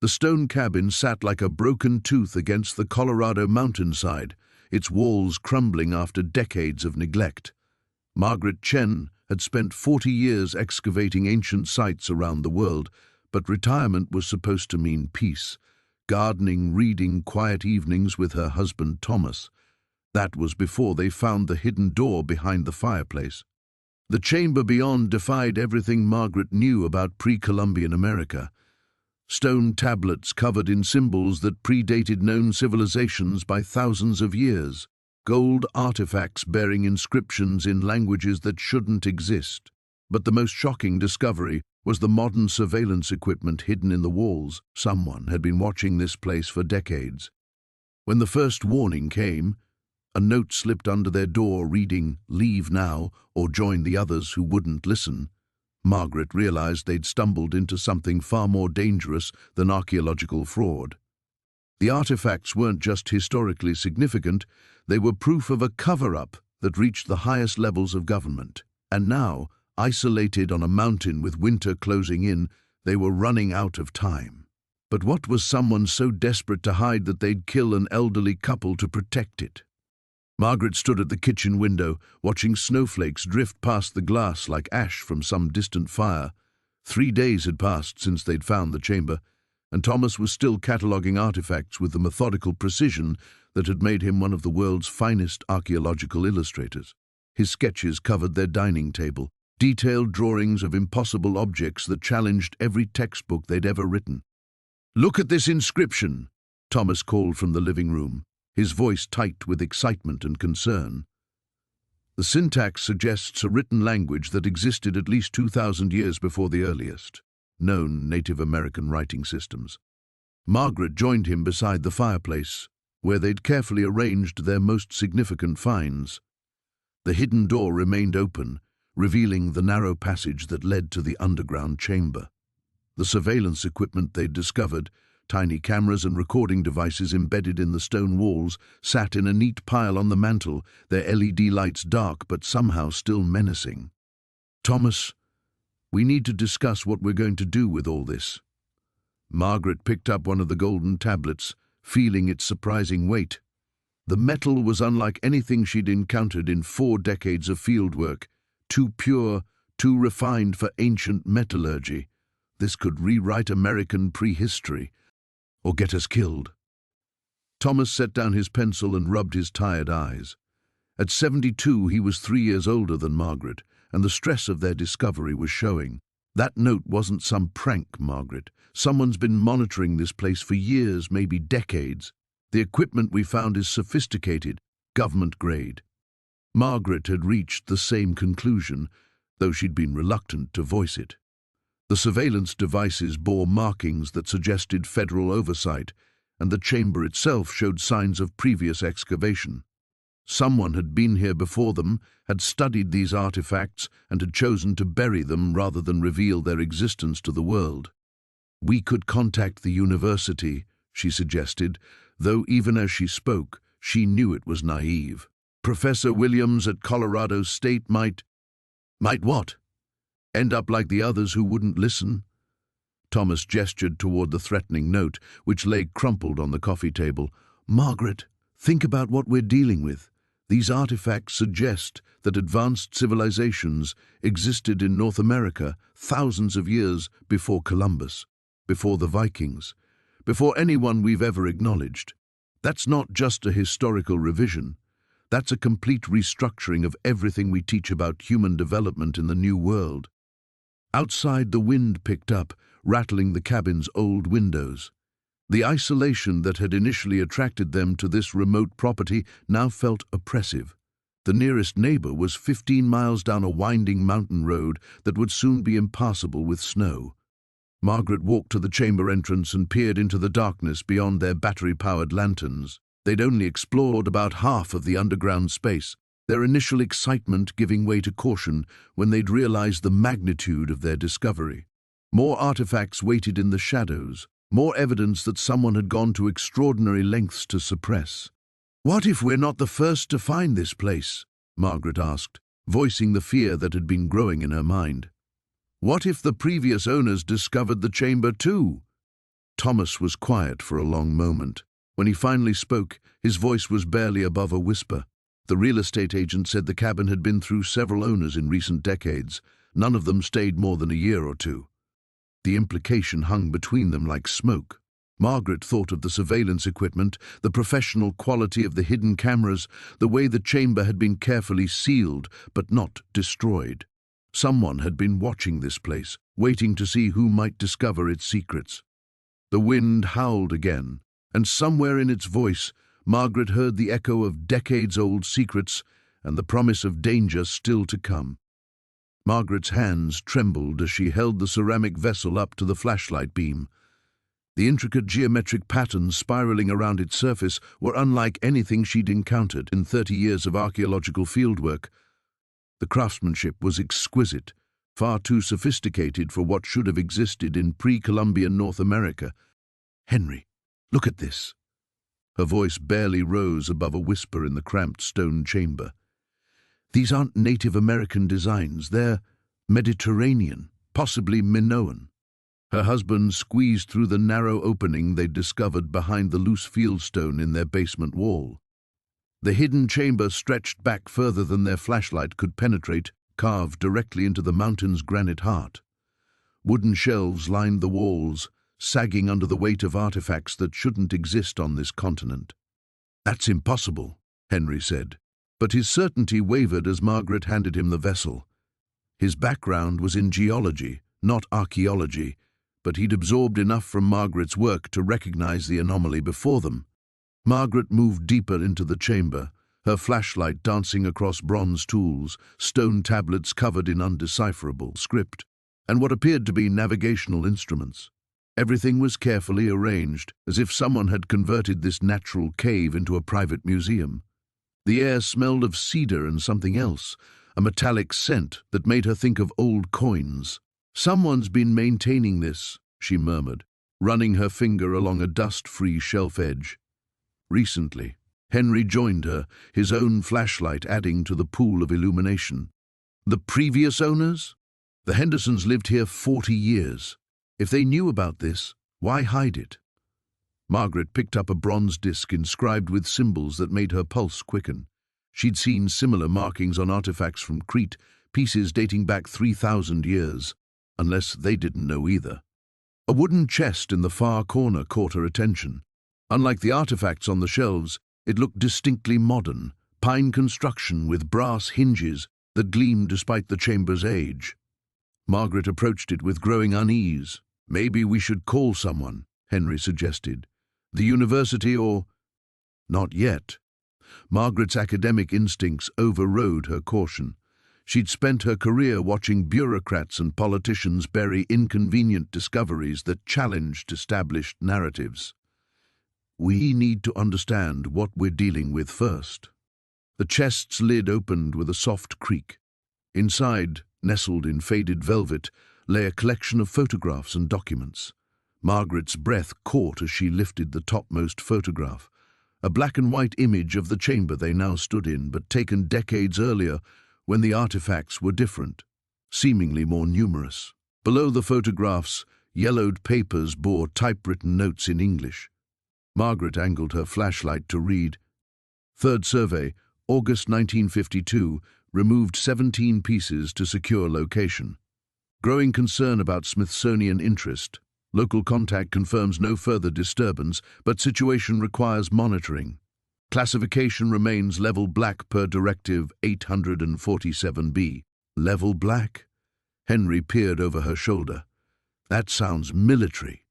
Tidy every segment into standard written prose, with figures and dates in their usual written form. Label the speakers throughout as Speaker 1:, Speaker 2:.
Speaker 1: The stone cabin sat like a broken tooth against the Colorado mountainside, its walls crumbling after decades of neglect. Margaret Chen had spent 40 years excavating ancient sites around the world, but retirement was supposed to mean peace, gardening, reading, quiet evenings with her husband Thomas. That was before they found the hidden door behind the fireplace. The chamber beyond defied everything Margaret knew about pre-Columbian America. Stone tablets covered in symbols that predated known civilizations by thousands of years. Gold artifacts bearing inscriptions in languages that shouldn't exist. But the most shocking discovery was the modern surveillance equipment hidden in the walls. Someone had been watching this place for decades. When the first warning came, a note slipped under their door reading, "Leave now, or join the others who wouldn't listen." Margaret realized they'd stumbled into something far more dangerous than archaeological fraud. The artifacts weren't just historically significant, they were proof of a cover-up that reached the highest levels of government. And now, isolated on a mountain with winter closing in, they were running out of time. But what was someone so desperate to hide that they'd kill an elderly couple to protect it? Margaret stood at the kitchen window, watching snowflakes drift past the glass like ash from some distant fire. 3 days had passed since they'd found the chamber, and Thomas was still cataloguing artifacts with the methodical precision that had made him one of the world's finest archaeological illustrators. His sketches covered their dining table, detailed drawings of impossible objects that challenged every textbook they'd ever written. "Look at this inscription," Thomas called from the living room, his voice tight with excitement and concern. The syntax suggests a written language that existed at least 2,000 years before the earliest known Native American writing systems. Margaret joined him beside the fireplace, where they'd carefully arranged their most significant finds. The hidden door remained open, revealing the narrow passage that led to the underground chamber. The surveillance equipment they'd discovered, tiny cameras and recording devices embedded in the stone walls, sat in a neat pile on the mantel, their LED lights dark but somehow still menacing. "Thomas, we need to discuss what we're going to do with all this." Margaret picked up one of the golden tablets, feeling its surprising weight. The metal was unlike anything she'd encountered in 4 decades of fieldwork, too pure, too refined for ancient metallurgy. This could rewrite American prehistory, or get us killed. Thomas set down his pencil and rubbed his tired eyes. At 72, he was 3 years older than Margaret, and the stress of their discovery was showing. That note wasn't some prank, Margaret. Someone's been monitoring this place for years, maybe decades. The equipment we found is sophisticated, government grade. Margaret had reached the same conclusion, though she'd been reluctant to voice it. The surveillance devices bore markings that suggested federal oversight, and the chamber itself showed signs of previous excavation. Someone had been here before them, had studied these artifacts, and had chosen to bury them rather than reveal their existence to the world. "We could contact the university," she suggested, though even as she spoke, she knew it was naive. "Professor Williams at Colorado State might what? End up like the others who wouldn't listen?" Thomas gestured toward the threatening note, which lay crumpled on the coffee table. "Margaret, think about what we're dealing with. These artifacts suggest that advanced civilizations existed in North America thousands of years before Columbus, before the Vikings, before anyone we've ever acknowledged. That's not just a historical revision. That's a complete restructuring of everything we teach about human development in the New World." Outside, the wind picked up, rattling the cabin's old windows. The isolation that had initially attracted them to this remote property now felt oppressive. The nearest neighbor was 15 miles down a winding mountain road that would soon be impassable with snow. Margaret walked to the chamber entrance and peered into the darkness beyond their battery-powered lanterns. They'd only explored about half of the underground space, their initial excitement giving way to caution when they'd realized the magnitude of their discovery. More artifacts waited in the shadows, more evidence that someone had gone to extraordinary lengths to suppress. "What if we're not the first to find this place?" Margaret asked, voicing the fear that had been growing in her mind. "What if the previous owners discovered the chamber too?" Thomas was quiet for a long moment. When he finally spoke, his voice was barely above a whisper. The real estate agent said the cabin had been through several owners in recent decades. None of them stayed more than a year or two. The implication hung between them like smoke. Margaret thought of the surveillance equipment, the professional quality of the hidden cameras, the way the chamber had been carefully sealed but not destroyed. Someone had been watching this place, waiting to see who might discover its secrets. The wind howled again, and somewhere in its voice, Margaret heard the echo of decades-old secrets and the promise of danger still to come. Margaret's hands trembled as she held the ceramic vessel up to the flashlight beam. The intricate geometric patterns spiraling around its surface were unlike anything she'd encountered in 30 years of archaeological fieldwork. The craftsmanship was exquisite, far too sophisticated for what should have existed in pre-Columbian North America. "Henry, look at this." Her voice barely rose above a whisper in the cramped stone chamber. "These aren't Native American designs, they're Mediterranean, possibly Minoan." Her husband squeezed through the narrow opening they'd discovered behind the loose fieldstone in their basement wall. The hidden chamber stretched back further than their flashlight could penetrate, carved directly into the mountain's granite heart. Wooden shelves lined the walls, sagging under the weight of artifacts that shouldn't exist on this continent. "That's impossible," Henry said, but his certainty wavered as Margaret handed him the vessel. His background was in geology, not archaeology, but he'd absorbed enough from Margaret's work to recognize the anomaly before them. Margaret moved deeper into the chamber, her flashlight dancing across bronze tools, stone tablets covered in undecipherable script, and what appeared to be navigational instruments. Everything was carefully arranged, as if someone had converted this natural cave into a private museum. The air smelled of cedar and something else, a metallic scent that made her think of old coins. "Someone's been maintaining this," she murmured, running her finger along a dust-free shelf edge. Recently, Henry joined her, his own flashlight adding to the pool of illumination. "The previous owners? The Hendersons lived here 40 years. If they knew about this, why hide it?" Margaret picked up a bronze disc inscribed with symbols that made her pulse quicken. She'd seen similar markings on artifacts from Crete, pieces dating back 3,000 years. Unless they didn't know either. A wooden chest in the far corner caught her attention. Unlike the artifacts on the shelves, it looked distinctly modern, pine construction with brass hinges that gleamed despite the chamber's age. Margaret approached it with growing unease. "Maybe we should call someone," Henry suggested. "The university or—" "Not yet." Margaret's academic instincts overrode her caution. She'd spent her career watching bureaucrats and politicians bury inconvenient discoveries that challenged established narratives. "We need to understand what we're dealing with first." The chest's lid opened with a soft creak. Inside, nestled in faded velvet, lay a collection of photographs and documents. Margaret's breath caught as she lifted the topmost photograph, a black-and-white image of the chamber they now stood in, but taken decades earlier, when the artifacts were different, seemingly more numerous. Below the photographs, yellowed papers bore typewritten notes in English. Margaret angled her flashlight to read. "Third survey, August 1952, removed 17 pieces to secure location. Growing concern about Smithsonian interest. Local contact confirms no further disturbance, but situation requires monitoring. Classification remains level black per Directive 847B. Level black? Henry peered over her shoulder. That sounds military.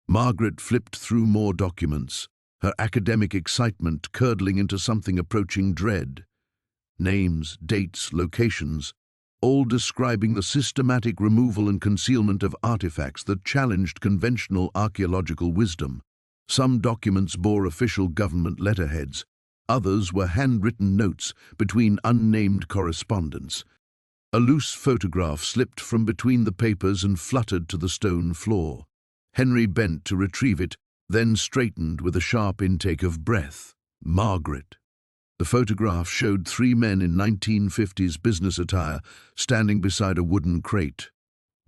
Speaker 1: Margaret flipped through more documents, her academic excitement curdling into something approaching dread. Names, dates, locations, all describing the systematic removal and concealment of artifacts that challenged conventional archaeological wisdom. Some documents bore official government letterheads. Others were handwritten notes between unnamed correspondents. A loose photograph slipped from between the papers and fluttered to the stone floor. Henry bent to retrieve it, then straightened with a sharp intake of breath. Margaret. The photograph showed 3 men in 1950s business attire standing beside a wooden crate.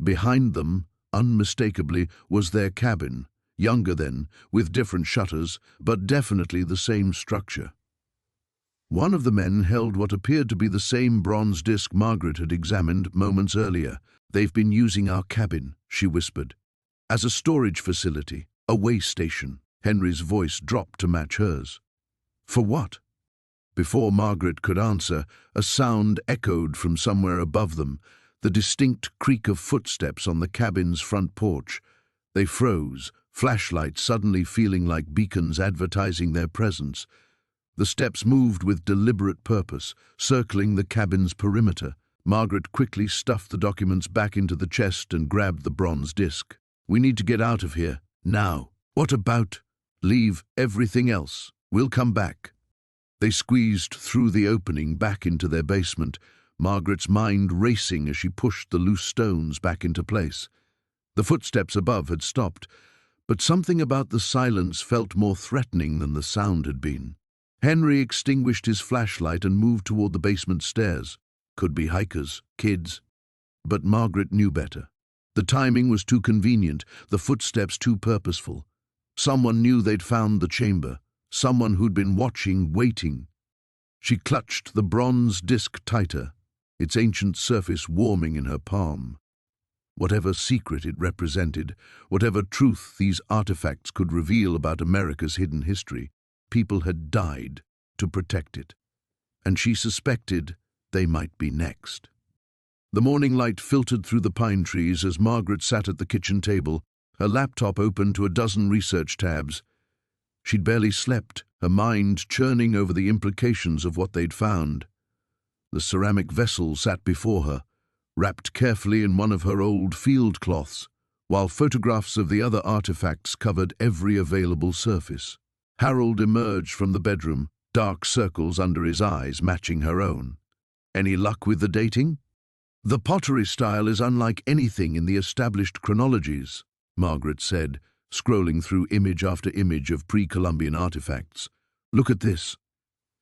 Speaker 1: Behind them, unmistakably, was their cabin, younger then, with different shutters, but definitely the same structure. One of the men held what appeared to be the same bronze disc Margaret had examined moments earlier. "They've been using our cabin," she whispered, "as a storage facility, a way station." Henry's voice dropped to match hers. "For what?" Before Margaret could answer, a sound echoed from somewhere above them, the distinct creak of footsteps on the cabin's front porch. They froze, flashlights suddenly feeling like beacons advertising their presence. The steps moved with deliberate purpose, circling the cabin's perimeter. Margaret quickly stuffed the documents back into the chest and grabbed the bronze disc. "We need to get out of here, now." "What about?" "Leave everything else. We'll come back." They squeezed through the opening back into their basement, Margaret's mind racing as she pushed the loose stones back into place. The footsteps above had stopped, but something about the silence felt more threatening than the sound had been. Henry extinguished his flashlight and moved toward the basement stairs. Could be hikers, kids. But Margaret knew better. The timing was too convenient, the footsteps too purposeful. Someone knew they'd found the chamber. Someone who'd been watching, waiting. She clutched the bronze disc tighter, its ancient surface warming in her palm. Whatever secret it represented, whatever truth these artifacts could reveal about America's hidden history, people had died to protect it. And she suspected they might be next. The morning light filtered through the pine trees as Margaret sat at the kitchen table, her laptop open to a dozen research tabs. She'd barely slept, her mind churning over the implications of what they'd found. The ceramic vessel sat before her, wrapped carefully in one of her old field cloths, while photographs of the other artifacts covered every available surface. Harold emerged from the bedroom, dark circles under his eyes matching her own. "Any luck with the dating?" "The pottery style is unlike anything in the established chronologies," Margaret said, scrolling through image after image of pre-Columbian artifacts. "Look at this."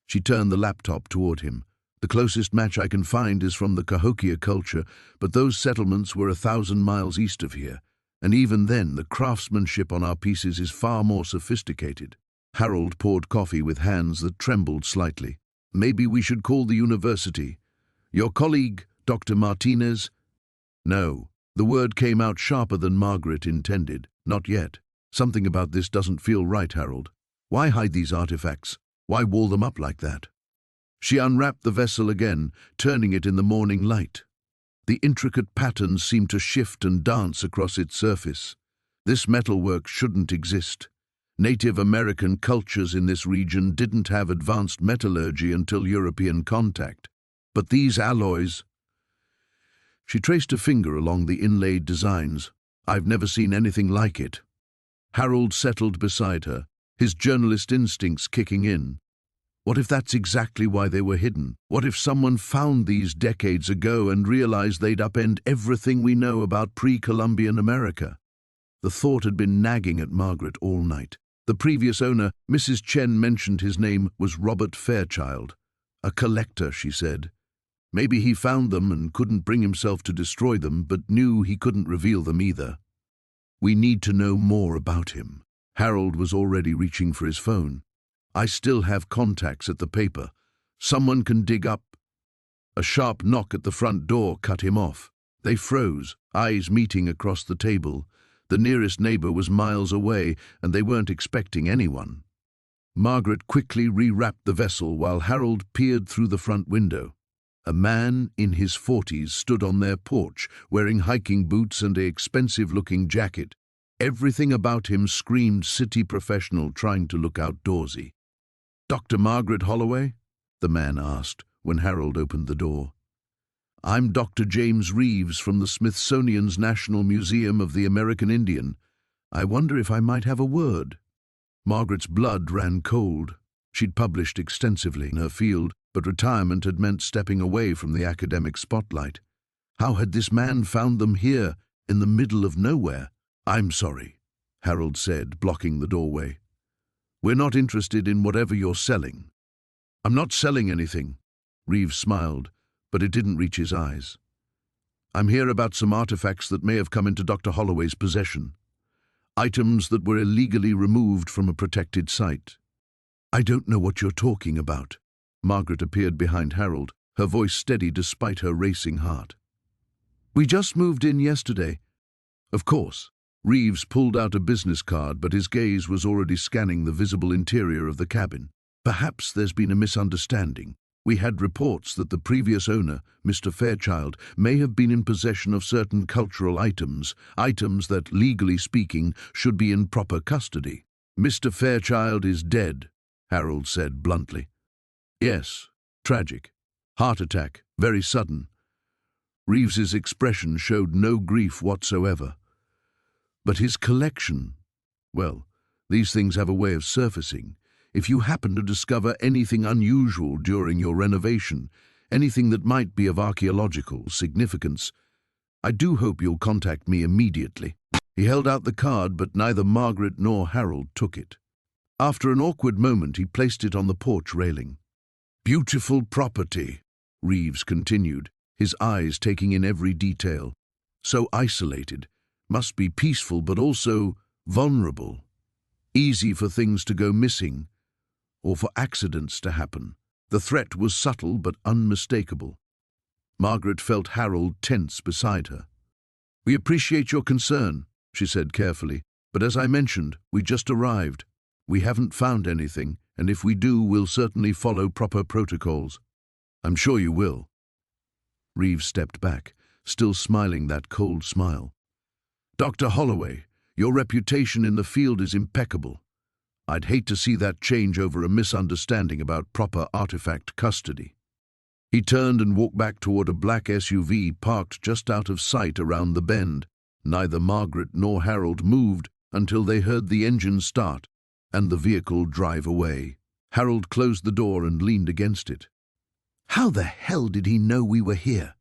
Speaker 1: She turned the laptop toward him. "The closest match I can find is from the Cahokia culture, but those settlements were 1,000 miles east of here, and even then the craftsmanship on our pieces is far more sophisticated." Harold poured coffee with hands that trembled slightly. "Maybe we should call the university. Your colleague, Dr. Martinez?" "No." The word came out sharper than Margaret intended. "Not yet. Something about this doesn't feel right, Harold. Why hide these artifacts? Why wall them up like that?" She unwrapped the vessel again, turning it in the morning light. The intricate patterns seemed to shift and dance across its surface. This metalwork shouldn't exist. Native American cultures in this region didn't have advanced metallurgy until European contact. But these alloys... She traced a finger along the inlaid designs. "I've never seen anything like it." Harold settled beside her, his journalist instincts kicking in. What if that's exactly why they were hidden? What if someone found these decades ago and realized they'd upend everything we know about pre-Columbian America? The thought had been nagging at Margaret all night. The previous owner, Mrs. Chen, mentioned his name was Robert Fairchild. "A collector," she said. Maybe he found them and couldn't bring himself to destroy them, but knew he couldn't reveal them either. "We need to know more about him." Harold was already reaching for his phone. "I still have contacts at the paper. Someone can dig up." A sharp knock at the front door cut him off. They froze, eyes meeting across the table. The nearest neighbor was miles away, and they weren't expecting anyone. Margaret quickly rewrapped the vessel while Harold peered through the front window. A man in his 40s stood on their porch, wearing hiking boots and an expensive-looking jacket. Everything about him screamed city professional trying to look outdoorsy. "Dr. Margaret Holloway?" the man asked when Harold opened the door. "I'm Dr. James Reeves from the Smithsonian's National Museum of the American Indian. I wonder if I might have a word." Margaret's blood ran cold. She'd published extensively in her field, but retirement had meant stepping away from the academic spotlight. How had this man found them here, in the middle of nowhere? "I'm sorry," Harold said, blocking the doorway. "We're not interested in whatever you're selling." "I'm not selling anything," Reeves smiled, but it didn't reach his eyes. "I'm here about some artifacts that may have come into Dr. Holloway's possession." items that were illegally removed from a protected site. "I don't know what you're talking about." Margaret appeared behind Harold, her voice steady despite her racing heart. "We just moved in yesterday." Of course. Reeves pulled out a business card, but his gaze was already scanning the visible interior of the cabin. "Perhaps there's been a misunderstanding. We had reports that the previous owner, Mr. Fairchild, may have been in possession of certain cultural items that, legally speaking, should be in proper custody." "Mr. Fairchild is dead," Harold said bluntly. "Yes, tragic. Heart attack, very sudden." Reeves's expression showed no grief whatsoever. "But his collection, well, these things have a way of surfacing. If you happen to discover anything unusual during your renovation, anything that might be of archaeological significance, I do hope you'll contact me immediately." He held out the card, but neither Margaret nor Harold took it. After an awkward moment, he placed it on the porch railing. "Beautiful property," Reeves continued, his eyes taking in every detail. "So isolated. Must be peaceful, but also vulnerable. Easy for things to go missing, or for accidents to happen." The threat was subtle but unmistakable. Margaret felt Harold tense beside her. "We appreciate your concern," she said carefully, "but as I mentioned, we just arrived. We haven't found anything, and if we do, we'll certainly follow proper protocols." "I'm sure you will." Reeves stepped back, still smiling that cold smile. "Dr. Holloway, your reputation in the field is impeccable. I'd hate to see that change over a misunderstanding about proper artifact custody." He turned and walked back toward a black SUV parked just out of sight around the bend. Neither Margaret nor Harold moved until they heard the engine start and the vehicle drive away. Harold closed the door and leaned against it. How the hell did he know we were here?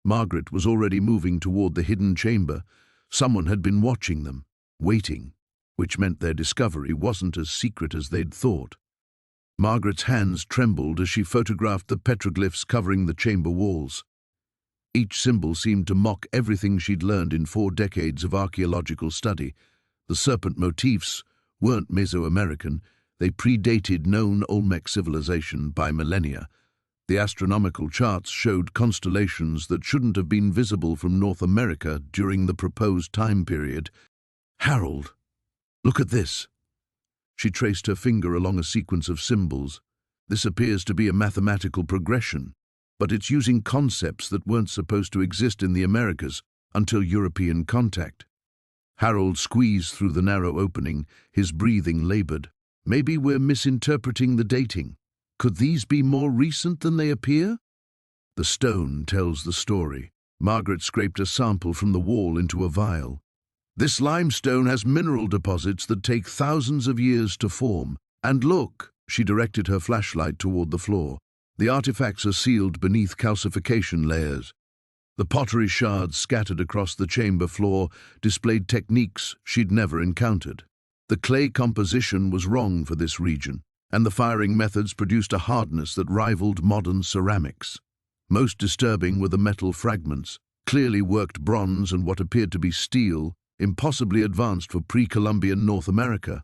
Speaker 1: Margaret was already moving toward the hidden chamber. Someone had been watching them, waiting, which meant their discovery wasn't as secret as they'd thought. Margaret's hands trembled as she photographed the petroglyphs covering the chamber walls. Each symbol seemed to mock everything she'd learned in 4 decades of archaeological study. The serpent motifs weren't Mesoamerican. They predated known Olmec civilization by millennia. The astronomical charts showed constellations that shouldn't have been visible from North America during the proposed time period. "Harold, look at this." She traced her finger along a sequence of symbols. "This appears to be a mathematical progression, but it's using concepts that weren't supposed to exist in the Americas until European contact." Harold squeezed through the narrow opening, his breathing labored. "Maybe we're misinterpreting the dating. Could these be more recent than they appear?" "The stone tells the story." Margaret scraped a sample from the wall into a vial. "This limestone has mineral deposits that take thousands of years to form. And look," she directed her flashlight toward the floor. "The artifacts are sealed beneath calcification layers." The pottery shards scattered across the chamber floor displayed techniques she'd never encountered. The clay composition was wrong for this region, and the firing methods produced a hardness that rivaled modern ceramics. Most disturbing were the metal fragments, clearly worked bronze and what appeared to be steel, impossibly advanced for pre-Columbian North America.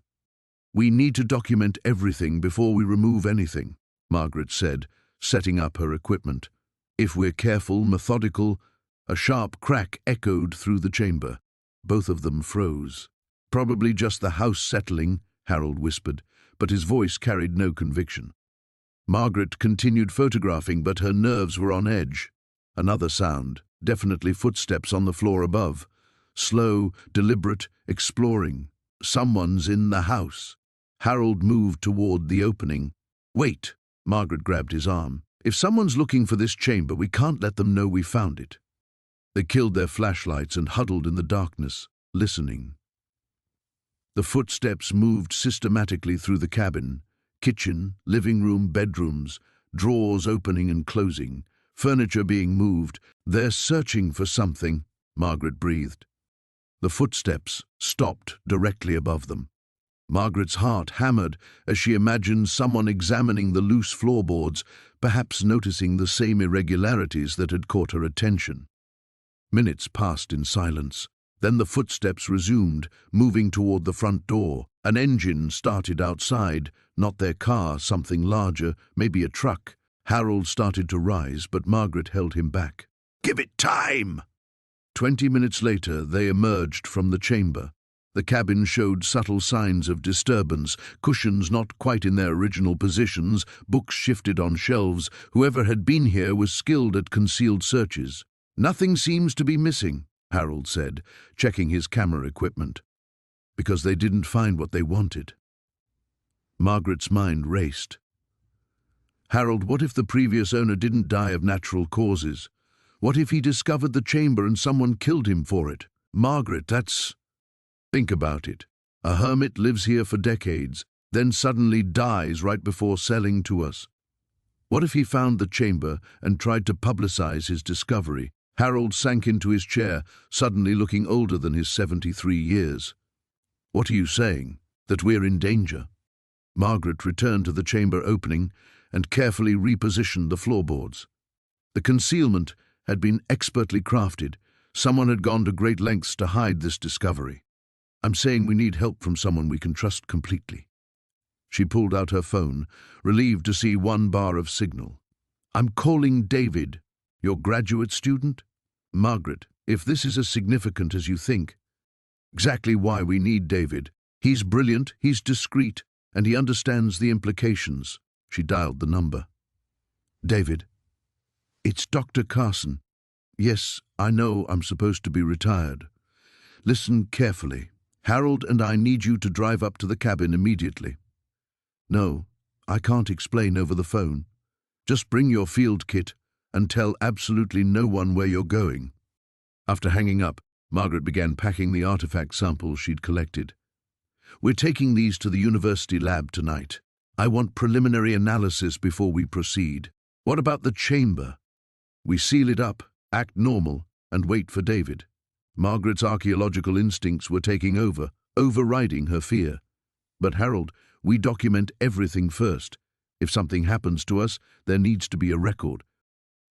Speaker 1: "We need to document everything before we remove anything," Margaret said, setting up her equipment. "If we're careful, methodical." A sharp crack echoed through the chamber. Both of them froze. "Probably just the house settling," Harold whispered, but his voice carried no conviction. Margaret continued photographing, but her nerves were on edge. Another sound, definitely footsteps on the floor above. Slow, deliberate, exploring. Someone's in the house. Harold moved toward the opening. "Wait," Margaret grabbed his arm. "If someone's looking for this chamber, we can't let them know we found it." They killed their flashlights and huddled in the darkness, listening. The footsteps moved systematically through the cabin. Kitchen, living room, bedrooms, drawers opening and closing, furniture being moved. "They're searching for something," Margaret breathed. The footsteps stopped directly above them. Margaret's heart hammered as she imagined someone examining the loose floorboards, perhaps noticing the same irregularities that had caught her attention. Minutes passed in silence. Then the footsteps resumed, moving toward the front door. An engine started outside, not their car, something larger, maybe a truck. Harold started to rise, but Margaret held him back. "Give it time!" 20 minutes later, they emerged from the chamber. The cabin showed subtle signs of disturbance, cushions not quite in their original positions, books shifted on shelves. Whoever had been here was skilled at concealed searches. "Nothing seems to be missing," Harold said, checking his camera equipment. "Because they didn't find what they wanted." Margaret's mind raced. "Harold, what if the previous owner didn't die of natural causes? What if he discovered the chamber and someone killed him for it? Margaret, that's... Think about it. A hermit lives here for decades, then suddenly dies right before selling to us. What if he found the chamber and tried to publicize his discovery?" Harold sank into his chair, suddenly looking older than his 73 years. "What are you saying? That we're in danger?" Margaret returned to the chamber opening and carefully repositioned the floorboards. The concealment had been expertly crafted. Someone had gone to great lengths to hide this discovery. "I'm saying we need help from someone we can trust completely." She pulled out her phone, relieved to see one bar of signal. "I'm calling David, your graduate student." "Margaret, if this is as significant as you think..." "Exactly why we need David. He's brilliant, he's discreet, and he understands the implications." She dialed the number. "David, it's Dr. Carson. Yes, I know I'm supposed to be retired. Listen carefully. Harold and I need you to drive up to the cabin immediately." "No, I can't explain over the phone. Just bring your field kit and tell absolutely no one where you're going." After hanging up, Margaret began packing the artifact samples she'd collected. "We're taking these to the university lab tonight. I want preliminary analysis before we proceed." "What about the chamber?" "We seal it up, act normal, and wait for David." Margaret's archaeological instincts were taking over, overriding her fear. "But Harold, we document everything first. If something happens to us, there needs to be a record."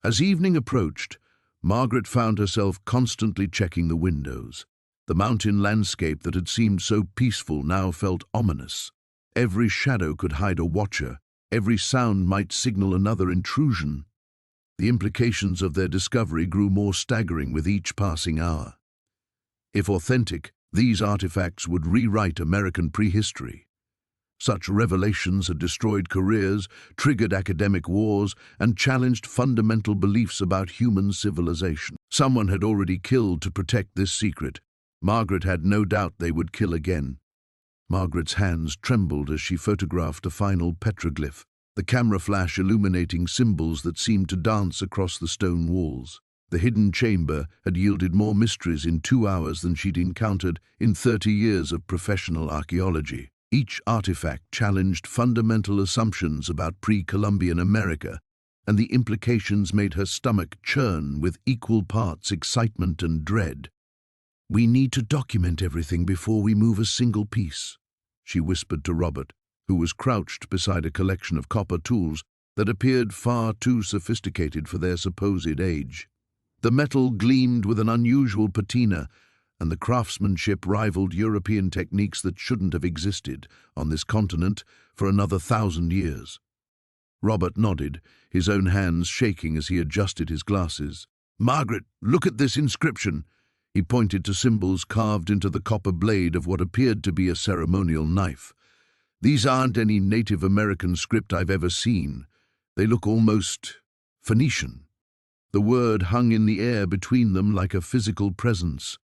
Speaker 1: As evening approached, Margaret found herself constantly checking the windows. The mountain landscape that had seemed so peaceful now felt ominous. Every shadow could hide a watcher. Every sound might signal another intrusion. The implications of their discovery grew more staggering with each passing hour. If authentic, these artifacts would rewrite American prehistory. Such revelations had destroyed careers, triggered academic wars, and challenged fundamental beliefs about human civilization. Someone had already killed to protect this secret. Margaret had no doubt they would kill again. Margaret's hands trembled as she photographed a final petroglyph, the camera flash illuminating symbols that seemed to dance across the stone walls. The hidden chamber had yielded more mysteries in 2 hours than she'd encountered in 30 years of professional archaeology. Each artifact challenged fundamental assumptions about pre-Columbian America, and the implications made her stomach churn with equal parts excitement and dread. "We need to document everything before we move a single piece," she whispered to Robert, who was crouched beside a collection of copper tools that appeared far too sophisticated for their supposed age. The metal gleamed with an unusual patina, and the craftsmanship rivaled European techniques that shouldn't have existed on this continent for another 1,000 years. Robert nodded, his own hands shaking as he adjusted his glasses. "Margaret, look at this inscription." He pointed to symbols carved into the copper blade of what appeared to be a ceremonial knife. "These aren't any Native American script I've ever seen. They look almost Phoenician." The word hung in the air between them like a physical presence.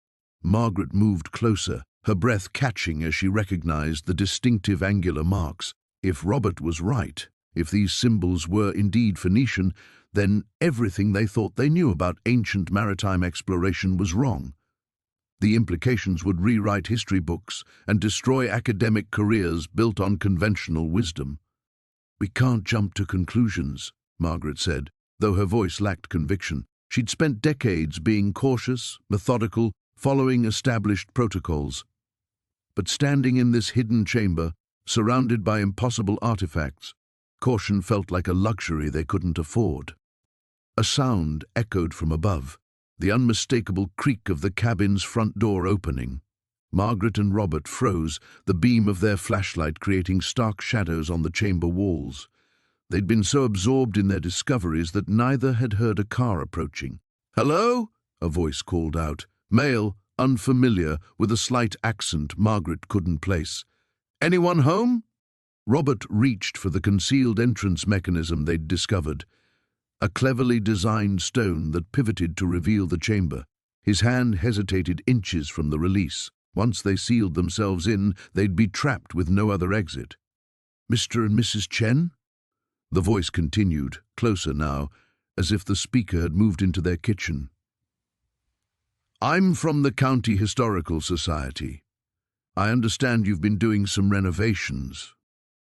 Speaker 1: Margaret moved closer, her breath catching as she recognized the distinctive angular marks. If Robert was right, if these symbols were indeed Phoenician, then everything they thought they knew about ancient maritime exploration was wrong. The implications would rewrite history books and destroy academic careers built on conventional wisdom. "We can't jump to conclusions," Margaret said, though her voice lacked conviction. She'd spent decades being cautious, methodical, following established protocols. But standing in this hidden chamber, surrounded by impossible artifacts, caution felt like a luxury they couldn't afford. A sound echoed from above, the unmistakable creak of the cabin's front door opening. Margaret and Robert froze, the beam of their flashlight creating stark shadows on the chamber walls. They'd been so absorbed in their discoveries that neither had heard a car approaching. "Hello?" a voice called out. Male, unfamiliar, with a slight accent Margaret couldn't place. "Anyone home?" Robert reached for the concealed entrance mechanism they'd discovered, a cleverly designed stone that pivoted to reveal the chamber. His hand hesitated inches from the release. Once they sealed themselves in, they'd be trapped with no other exit. "Mr. and Mrs. Chen?" The voice continued, closer now, as if the speaker had moved into their kitchen. "I'm from the County Historical Society. I understand you've been doing some renovations."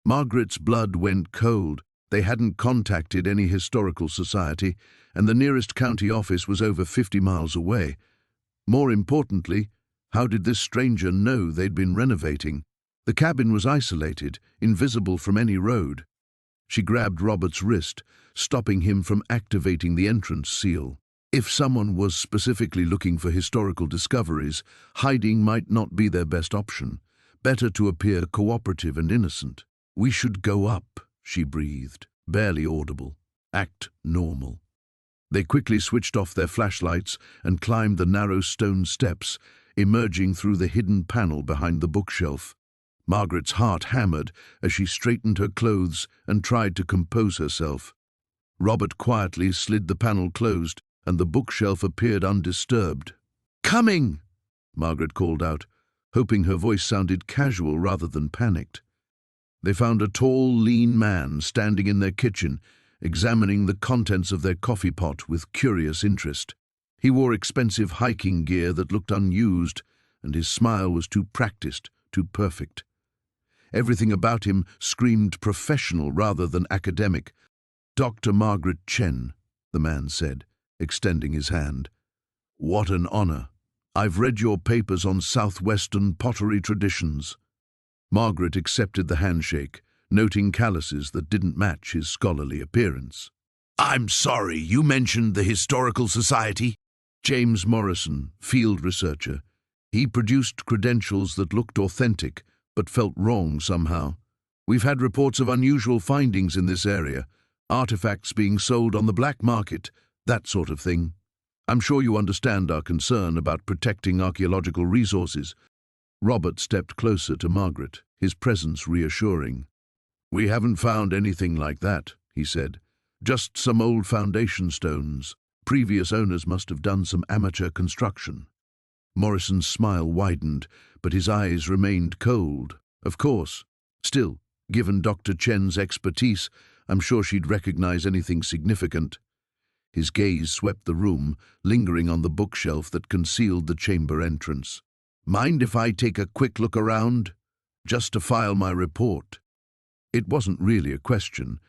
Speaker 1: Margaret's blood went cold. They hadn't contacted any historical society, and the nearest county office was over 50 miles away. More importantly, how did this stranger know they'd been renovating? The cabin was isolated, invisible from any road. She grabbed Robert's wrist, stopping him from activating the entrance seal. If someone was specifically looking for historical discoveries, hiding might not be their best option. Better to appear cooperative and innocent. "We should go up," she breathed, barely audible. "Act normal." They quickly switched off their flashlights and climbed the narrow stone steps, emerging through the hidden panel behind the bookshelf. Margaret's heart hammered as she straightened her clothes and tried to compose herself. Robert quietly slid the panel closed, and the bookshelf appeared undisturbed. "Coming!" Margaret called out, hoping her voice sounded casual rather than panicked. They found a tall, lean man standing in their kitchen, examining the contents of their coffee pot with curious interest. He wore expensive hiking gear that looked unused, and his smile was too practiced, too perfect. Everything about him screamed professional rather than academic. "Dr. Margaret Chen," the man said, extending his hand. "What an honor. I've read your papers on Southwestern pottery traditions." Margaret accepted the handshake, noting calluses that didn't match his scholarly appearance. "I'm sorry, you mentioned the Historical Society?" James Morrison, field researcher. He produced credentials that looked authentic, but felt wrong somehow. "We've had reports of unusual findings in this area, artifacts being sold on the black market, that sort of thing. I'm sure you understand our concern about protecting archaeological resources." Robert stepped closer to Margaret, his presence reassuring. "We haven't found anything like that," he said. "Just some old foundation stones. Previous owners must have done some amateur construction." Morrison's smile widened, but his eyes remained cold. "Of course. Still, given Dr. Chen's expertise, I'm sure she'd recognize anything significant." His gaze swept the room, lingering on the bookshelf that concealed the chamber entrance. "Mind if I take a quick look around? Just to file my report." It wasn't really a question,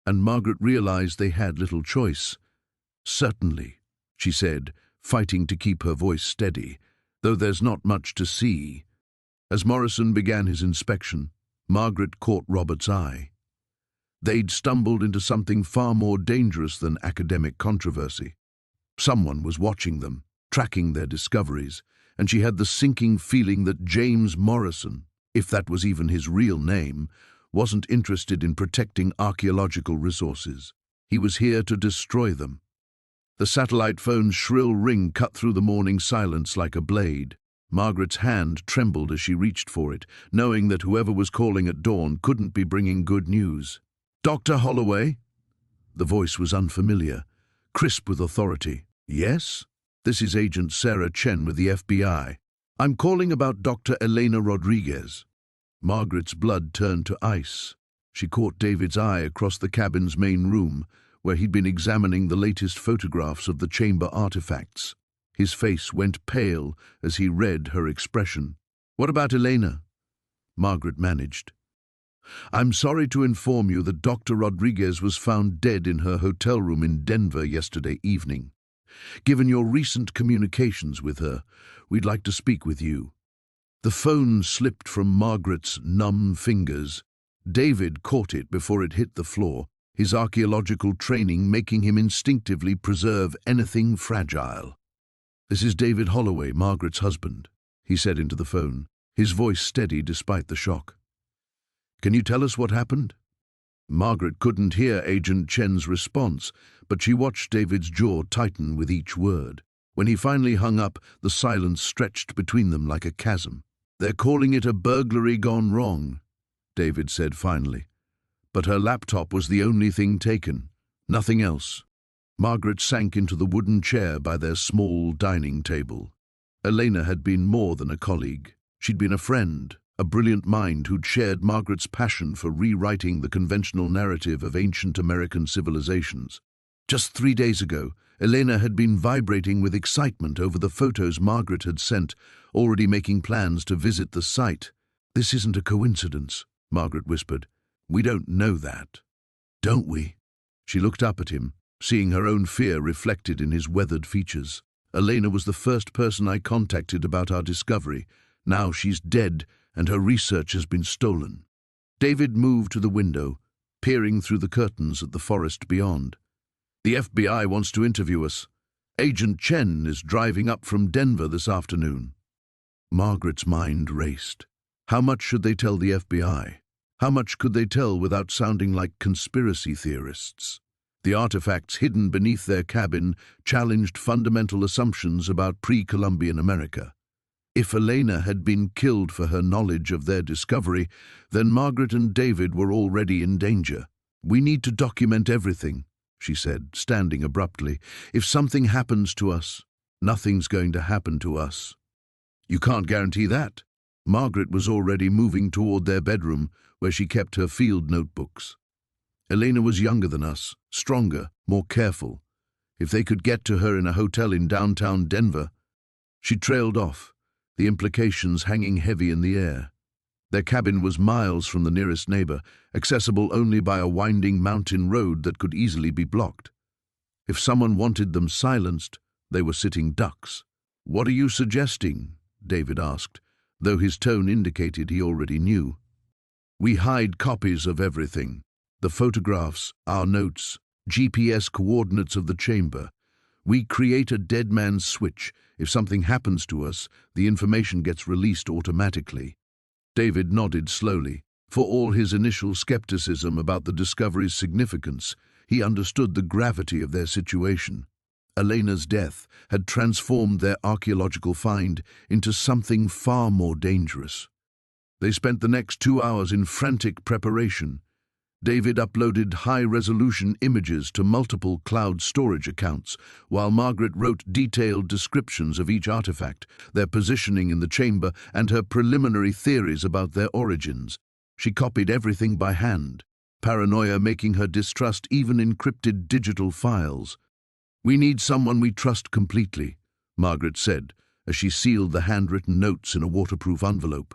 Speaker 1: and Margaret realized they had little choice. "Certainly," she said, fighting to keep her voice steady, "though there's not much to see." As Morrison began his inspection, Margaret caught Robert's eye. They'd stumbled into something far more dangerous than academic controversy. Someone was watching them, tracking their discoveries, and she had the sinking feeling that James Morrison, if that was even his real name, wasn't interested in protecting archaeological resources. He was here to destroy them. The satellite phone's shrill ring cut through the morning silence like a blade. Margaret's hand trembled as she reached for it, knowing that whoever was calling at dawn couldn't be bringing good news. "Dr. Holloway?" The voice was unfamiliar, crisp with authority. "Yes? This is Agent Sarah Chen with the FBI. I'm calling about Dr. Elena Rodriguez." Margaret's blood turned to ice. She caught David's eye across the cabin's main room, where he'd been examining the latest photographs of the chamber artifacts. His face went pale as he read her expression. "What about Elena?" Margaret managed. "I'm sorry to inform you that Dr. Rodriguez was found dead in her hotel room in Denver yesterday evening. Given your recent communications with her, we'd like to speak with you." The phone slipped from Margaret's numb fingers. David caught it before it hit the floor, his archaeological training making him instinctively preserve anything fragile. "This is David Holloway, Margaret's husband," he said into the phone, his voice steady despite the shock. "Can you tell us what happened?" Margaret couldn't hear Agent Chen's response, but she watched David's jaw tighten with each word. When he finally hung up, the silence stretched between them like a chasm. "They're calling it a burglary gone wrong," David said finally. "But her laptop was the only thing taken, nothing else." Margaret sank into the wooden chair by their small dining table. Elena had been more than a colleague. She'd been a friend, a brilliant mind who'd shared Margaret's passion for rewriting the conventional narrative of ancient American civilizations. Just 3 days ago, Elena had been vibrating with excitement over the photos Margaret had sent, already making plans to visit the site. "This isn't a coincidence," Margaret whispered. "We don't know that, don't we?" She looked up at him, seeing her own fear reflected in his weathered features. "Elena was the first person I contacted about our discovery. Now she's dead, and her research has been stolen." David moved to the window, peering through the curtains at the forest beyond. "The FBI wants to interview us. Agent Chen is driving up from Denver this afternoon." Margaret's mind raced. How much should they tell the FBI? How much could they tell without sounding like conspiracy theorists? The artifacts hidden beneath their cabin challenged fundamental assumptions about pre-Columbian America. If Elena had been killed for her knowledge of their discovery, then Margaret and David were already in danger. "We need to document everything," she said, standing abruptly. "If something happens to us, nothing's going to happen to us." "You can't guarantee that." Margaret was already moving toward their bedroom, where she kept her field notebooks. "Elena was younger than us, stronger, more careful. If they could get to her in a hotel in downtown Denver—" She trailed off, the implications hanging heavy in the air. Their cabin was miles from the nearest neighbor, accessible only by a winding mountain road that could easily be blocked. If someone wanted them silenced, they were sitting ducks. "What are you suggesting?" David asked, though his tone indicated he already knew. "We hide copies of everything. The photographs, our notes, GPS coordinates of the chamber. We create a dead man's switch. If something happens to us, the information gets released automatically." David nodded slowly. For all his initial skepticism about the discovery's significance, he understood the gravity of their situation. Elena's death had transformed their archaeological find into something far more dangerous. They spent the next 2 hours in frantic preparation. David uploaded high-resolution images to multiple cloud storage accounts, while Margaret wrote detailed descriptions of each artifact, their positioning in the chamber, and her preliminary theories about their origins. She copied everything by hand, paranoia making her distrust even encrypted digital files. "We need someone we trust completely," Margaret said, as she sealed the handwritten notes in a waterproof envelope.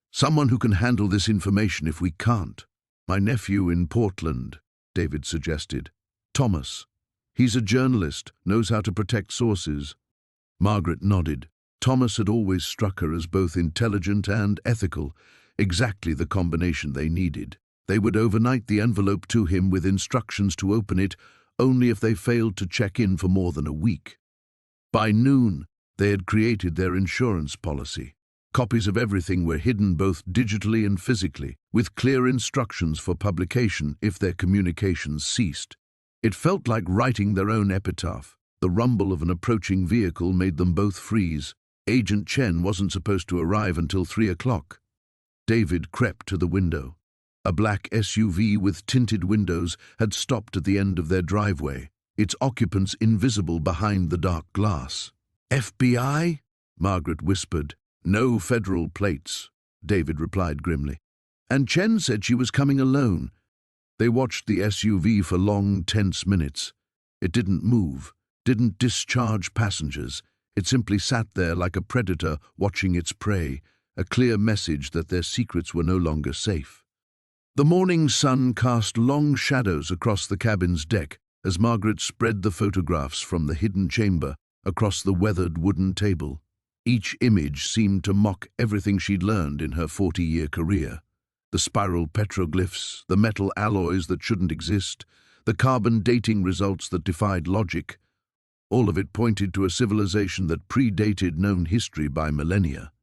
Speaker 1: "Someone who can handle this information if we can't." "My nephew in Portland," David suggested. "Thomas. He's a journalist, knows how to protect sources." Margaret nodded. Thomas had always struck her as both intelligent and ethical, exactly the combination they needed. They would overnight the envelope to him with instructions to open it only if they failed to check in for more than a week. By noon, they had created their insurance policy. Copies of everything were hidden both digitally and physically, with clear instructions for publication if their communications ceased. It felt like writing their own epitaph. The rumble of an approaching vehicle made them both freeze. Agent Chen wasn't supposed to arrive until 3 o'clock. David crept to the window. A black SUV with tinted windows had stopped at the end of their driveway, its occupants invisible behind the dark glass. "FBI?" Margaret whispered. "No federal plates," David replied grimly. "And Chen said she was coming alone." They watched the SUV for long, tense minutes. It didn't move, didn't discharge passengers. It simply sat there like a predator watching its prey, a clear message that their secrets were no longer safe. The morning sun cast long shadows across the cabin's deck as Margaret spread the photographs from the hidden chamber across the weathered wooden table. Each image seemed to mock everything she'd learned in her 40-year career. The spiral petroglyphs, the metal alloys that shouldn't exist, the carbon dating results that defied logic. All of it pointed to a civilization that predated known history by millennia.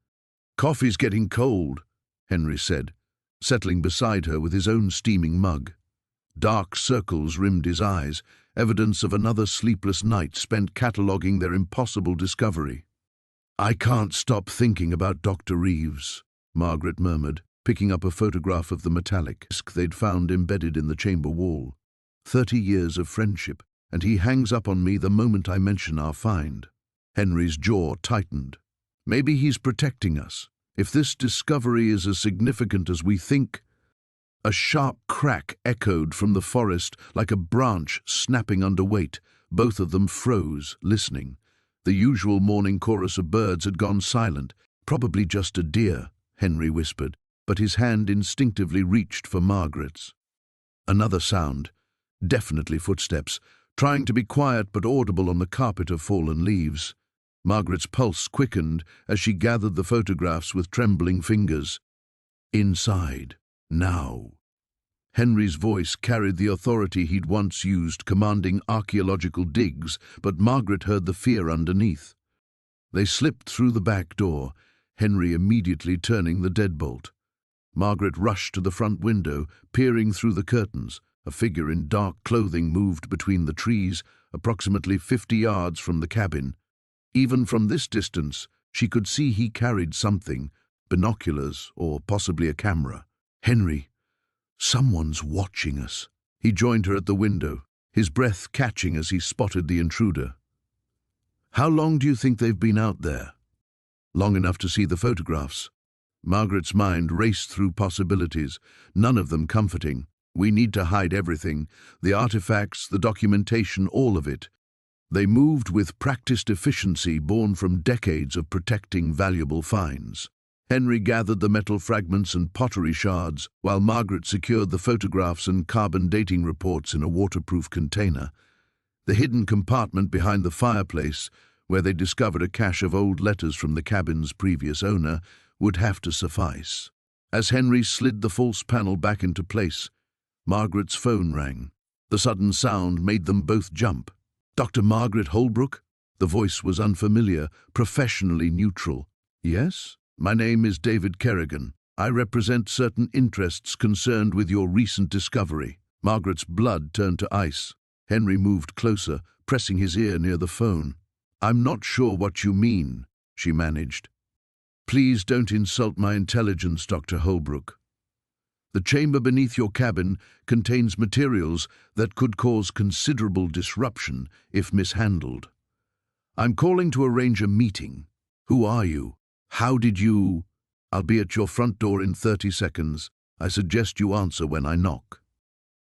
Speaker 1: "Coffee's getting cold," Henry said, settling beside her with his own steaming mug. Dark circles rimmed his eyes, evidence of another sleepless night spent cataloguing their impossible discovery. "I can't stop thinking about Dr. Reeves," Margaret murmured, picking up a photograph of the metallic disc they'd found embedded in the chamber wall. 30 years of friendship, and he hangs up on me the moment I mention our find." Henry's jaw tightened. "Maybe he's protecting us. If this discovery is as significant as we think—" A sharp crack echoed from the forest like a branch snapping under weight. Both of them froze, listening. The usual morning chorus of birds had gone silent. "Probably just a deer," Henry whispered, but his hand instinctively reached for Margaret's. Another sound, definitely footsteps, trying to be quiet but audible on the carpet of fallen leaves. Margaret's pulse quickened as she gathered the photographs with trembling fingers. "Inside. Now." Henry's voice carried the authority he'd once used, commanding archaeological digs, but Margaret heard the fear underneath. They slipped through the back door, Henry immediately turning the deadbolt. Margaret rushed to the front window, peering through the curtains. A figure in dark clothing moved between the trees, approximately 50 yards from the cabin. Even from this distance, she could see he carried something, binoculars or possibly a camera. "Henry, someone's watching us." He joined her at the window, his breath catching as he spotted the intruder. "How long do you think they've been out there?" "Long enough to see the photographs." Margaret's mind raced through possibilities, none of them comforting. "We need to hide everything, the artifacts, the documentation, all of it." They moved with practiced efficiency born from decades of protecting valuable finds. Henry gathered the metal fragments and pottery shards, while Margaret secured the photographs and carbon dating reports in a waterproof container. The hidden compartment behind the fireplace, where they discovered a cache of old letters from the cabin's previous owner, would have to suffice. As Henry slid the false panel back into place, Margaret's phone rang. The sudden sound made them both jump. "Dr. Margaret Holbrook?" The voice was unfamiliar, professionally neutral. "Yes? My name is David Kerrigan. I represent certain interests concerned with your recent discovery." Margaret's blood turned to ice. Henry moved closer, pressing his ear near the phone. "I'm not sure what you mean," she managed. "Please don't insult my intelligence, Dr. Holbrook. The chamber beneath your cabin contains materials that could cause considerable disruption if mishandled. I'm calling to arrange a meeting. Who are you? How did you— I'll be at your front door in 30 seconds. I suggest you answer when I knock."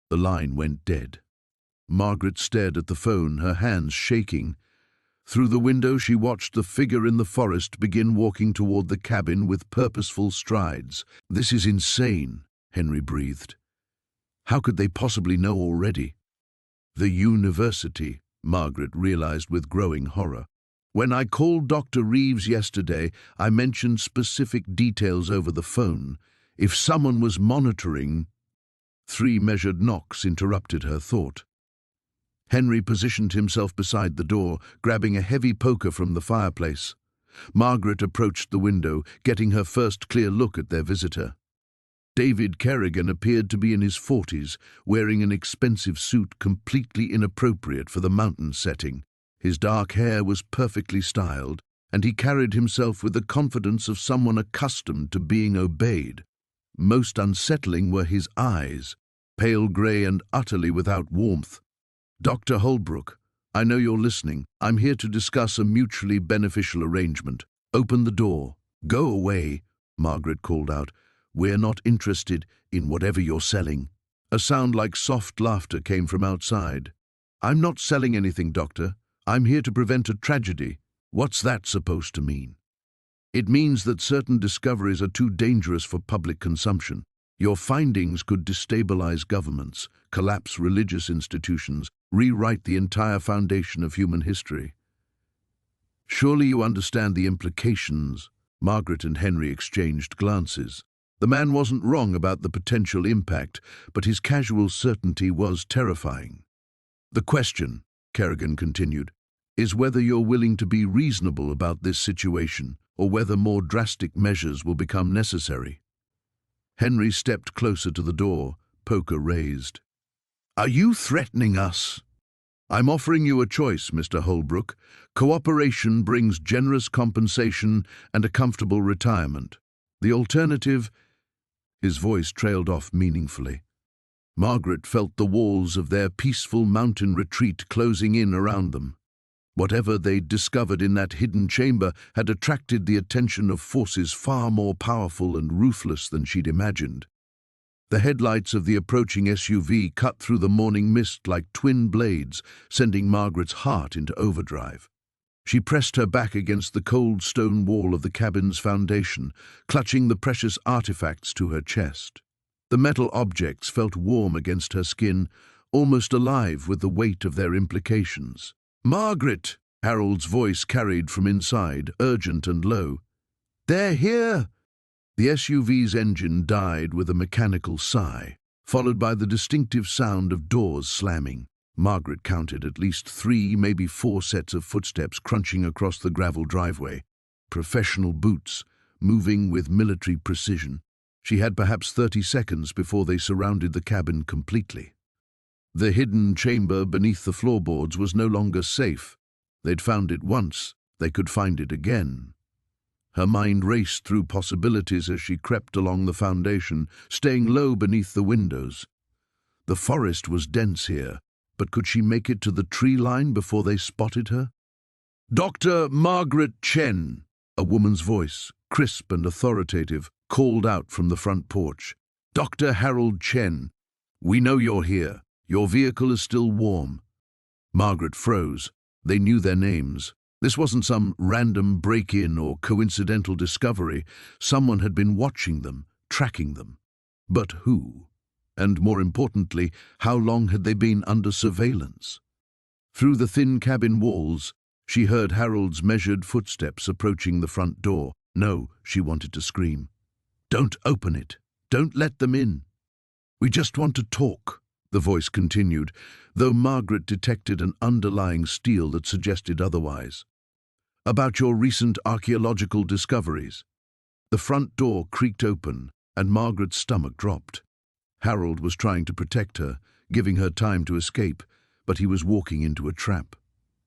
Speaker 1: The line went dead. Margaret stared at the phone, her hands shaking. Through the window she watched the figure in the forest begin walking toward the cabin with purposeful strides. "This is insane," Henry breathed. "How could they possibly know already?" "The university," Margaret realized with growing horror. "When I called Dr. Reeves yesterday, I mentioned specific details over the phone. If someone was monitoring—" 3 measured knocks interrupted her thought. Henry positioned himself beside the door, grabbing a heavy poker from the fireplace. Margaret approached the window, getting her first clear look at their visitor. David Kerrigan appeared to be in his 40s, wearing an expensive suit completely inappropriate for the mountain setting. His dark hair was perfectly styled, and he carried himself with the confidence of someone accustomed to being obeyed. Most unsettling were his eyes, pale grey and utterly without warmth. "Dr. Holbrook, I know you're listening. I'm here to discuss a mutually beneficial arrangement. Open the door." "Go away," Margaret called out. "We're not interested in whatever you're selling." A sound like soft laughter came from outside. "I'm not selling anything, Doctor. I'm here to prevent a tragedy." "What's that supposed to mean?" "It means that certain discoveries are too dangerous for public consumption. Your findings could destabilize governments, collapse religious institutions, rewrite the entire foundation of human history." "Surely you understand the implications." Margaret and Henry exchanged glances. The man wasn't wrong about the potential impact, but his casual certainty was terrifying. "The question," Kerrigan continued, is whether you're willing to be reasonable about this situation or whether more drastic measures will become necessary. Henry stepped closer to the door, poker raised. Are you threatening us? I'm offering you a choice, Mr. Holbrook. Cooperation brings generous compensation and a comfortable retirement. The alternative... His voice trailed off meaningfully. Margaret felt the walls of their peaceful mountain retreat closing in around them. Whatever they'd discovered in that hidden chamber had attracted the attention of forces far more powerful and ruthless than she'd imagined. The headlights of the approaching SUV cut through the morning mist like twin blades, sending Margaret's heart into overdrive. She pressed her back against the cold stone wall of the cabin's foundation, clutching the precious artifacts to her chest. The metal objects felt warm against her skin, almost alive with the weight of their implications. "Margaret!" Harold's voice carried from inside, urgent and low. "They're here!" The SUV's engine died with a mechanical sigh, followed by the distinctive sound of doors slamming. Margaret counted at least 3, maybe 4 sets of footsteps crunching across the gravel driveway. Professional boots, moving with military precision. She had perhaps 30 seconds before they surrounded the cabin completely. The hidden chamber beneath the floorboards was no longer safe. They'd found it once, they could find it again. Her mind raced through possibilities as she crept along the foundation, staying low beneath the windows. The forest was dense here, but could she make it to the tree line before they spotted her? "Dr. Margaret Chen," a woman's voice, crisp and authoritative, called out from the front porch. "Dr. Harold Chen, we know you're here. Your vehicle is still warm." Margaret froze. They knew their names. This wasn't some random break-in or coincidental discovery. Someone had been watching them, tracking them. But who? And more importantly, how long had they been under surveillance? Through the thin cabin walls, she heard Harold's measured footsteps approaching the front door. No, she wanted to scream. "Don't open it. Don't let them in. We just want to talk," the voice continued, though Margaret detected an underlying steel that suggested otherwise. "About your recent archaeological discoveries." The front door creaked open, and Margaret's stomach dropped. Harold was trying to protect her, giving her time to escape, but he was walking into a trap.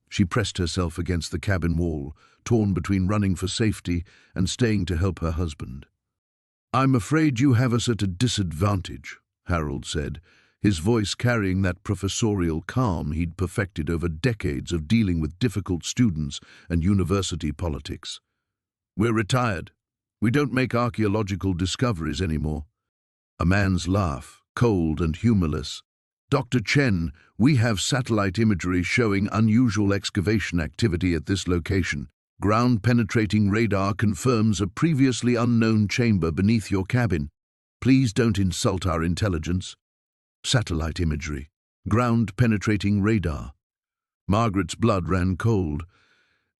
Speaker 1: She pressed herself against the cabin wall, torn between running for safety and staying to help her husband. "I'm afraid you have us at a disadvantage," Harold said, his voice carrying that professorial calm he'd perfected over decades of dealing with difficult students and university politics. "We're retired. We don't make archaeological discoveries anymore." A man's laugh, cold and humorless. "Dr. Chen, we have satellite imagery showing unusual excavation activity at this location. Ground-penetrating radar confirms a previously unknown chamber beneath your cabin. Please don't insult our intelligence." Satellite imagery. Ground-penetrating radar. Margaret's blood ran cold.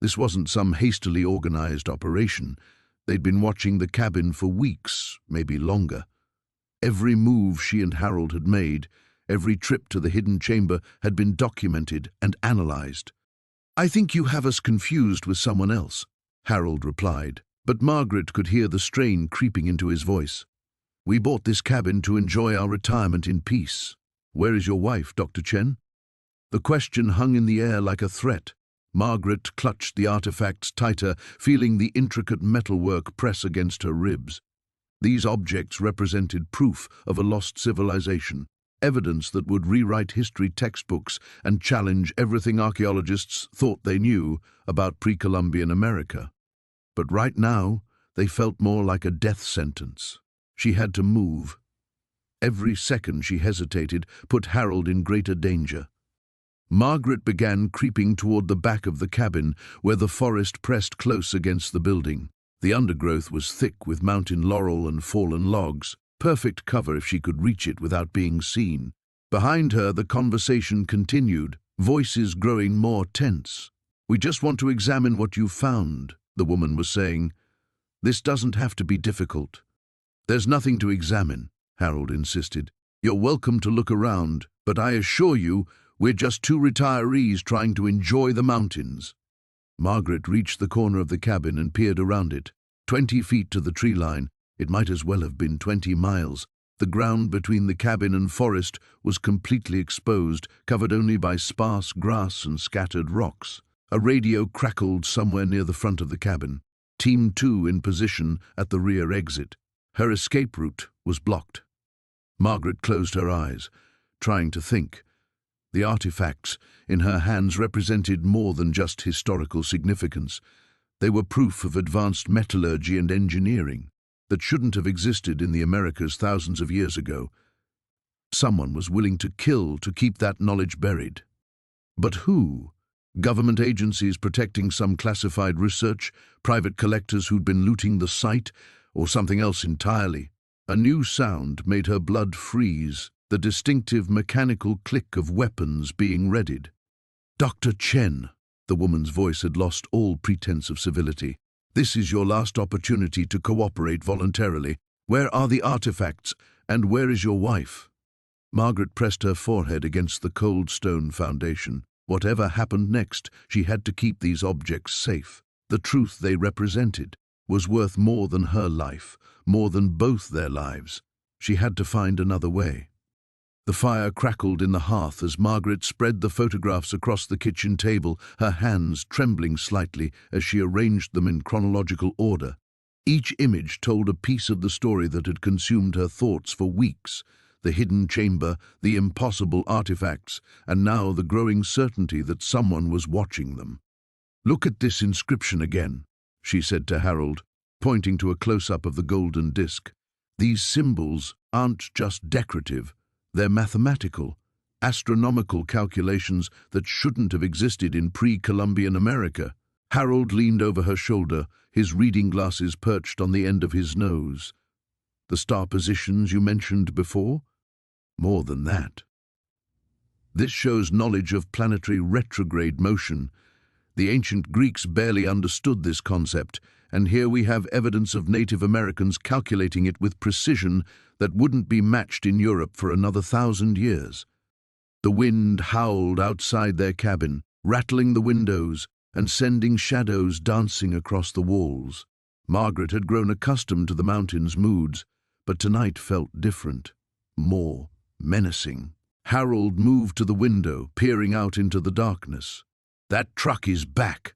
Speaker 1: This wasn't some hastily organized operation. They'd been watching the cabin for weeks, maybe longer. Every move she and Harold had made, every trip to the hidden chamber had been documented and analyzed. "I think you have us confused with someone else," Harold replied, but Margaret could hear the strain creeping into his voice. "We bought this cabin to enjoy our retirement in peace. Where is your wife, Dr. Chen?" The question hung in the air like a threat. Margaret clutched the artifacts tighter, feeling the intricate metalwork press against her ribs. These objects represented proof of a lost civilization, evidence that would rewrite history textbooks and challenge everything archaeologists thought they knew about pre-Columbian America. But right now, they felt more like a death sentence. She had to move. Every second she hesitated put Harold in greater danger. Margaret began creeping toward the back of the cabin, where the forest pressed close against the building. The undergrowth was thick with mountain laurel and fallen logs, perfect cover if she could reach it without being seen. Behind her, the conversation continued, voices growing more tense. "We just want to examine what you found," the woman was saying. "This doesn't have to be difficult." "There's nothing to examine," Harold insisted. "You're welcome to look around, but I assure you, We're just two retirees trying to enjoy the mountains." Margaret reached the corner of the cabin and peered around it. 20 feet to the tree line, it might as well have been 20 miles. The ground between the cabin and forest was completely exposed, covered only by sparse grass and scattered rocks. A radio crackled somewhere near the front of the cabin. Team 2 in position at the rear exit. Her escape route was blocked. Margaret closed her eyes, trying to think. The artifacts in her hands represented more than just historical significance. They were proof of advanced metallurgy and engineering that shouldn't have existed in the Americas thousands of years ago. Someone was willing to kill to keep that knowledge buried. But who? Government agencies protecting some classified research, private collectors who'd been looting the site, or something else entirely? A new sound made her blood freeze, the distinctive mechanical click of weapons being readied. "Dr. Chen," the woman's voice had lost all pretense of civility. "This is your last opportunity to cooperate voluntarily. Where are the artifacts, and where is your wife?" Margaret pressed her forehead against the cold stone foundation. Whatever happened next, she had to keep these objects safe. The truth they represented was worth more than her life, more than both their lives. She had to find another way. The fire crackled in the hearth as Margaret spread the photographs across the kitchen table, her hands trembling slightly as she arranged them in chronological order. Each image told a piece of the story that had consumed her thoughts for weeks. The hidden chamber, the impossible artifacts, and now the growing certainty that someone was watching them. "Look at this inscription again," she said to Harold, pointing to a close-up of the golden disc. "These symbols aren't just decorative. They're mathematical, astronomical calculations that shouldn't have existed in pre-Columbian America." Harold leaned over her shoulder, his reading glasses perched on the end of his nose. "The star positions you mentioned before? More than that. This shows knowledge of planetary retrograde motion. The ancient Greeks barely understood this concept, and here we have evidence of Native Americans calculating it with precision that wouldn't be matched in Europe for another 1,000 years. The wind howled outside their cabin, rattling the windows and sending shadows dancing across the walls. Margaret had grown accustomed to the mountain's moods, but tonight felt different, more menacing. Harold moved to the window, peering out into the darkness. "That truck is back."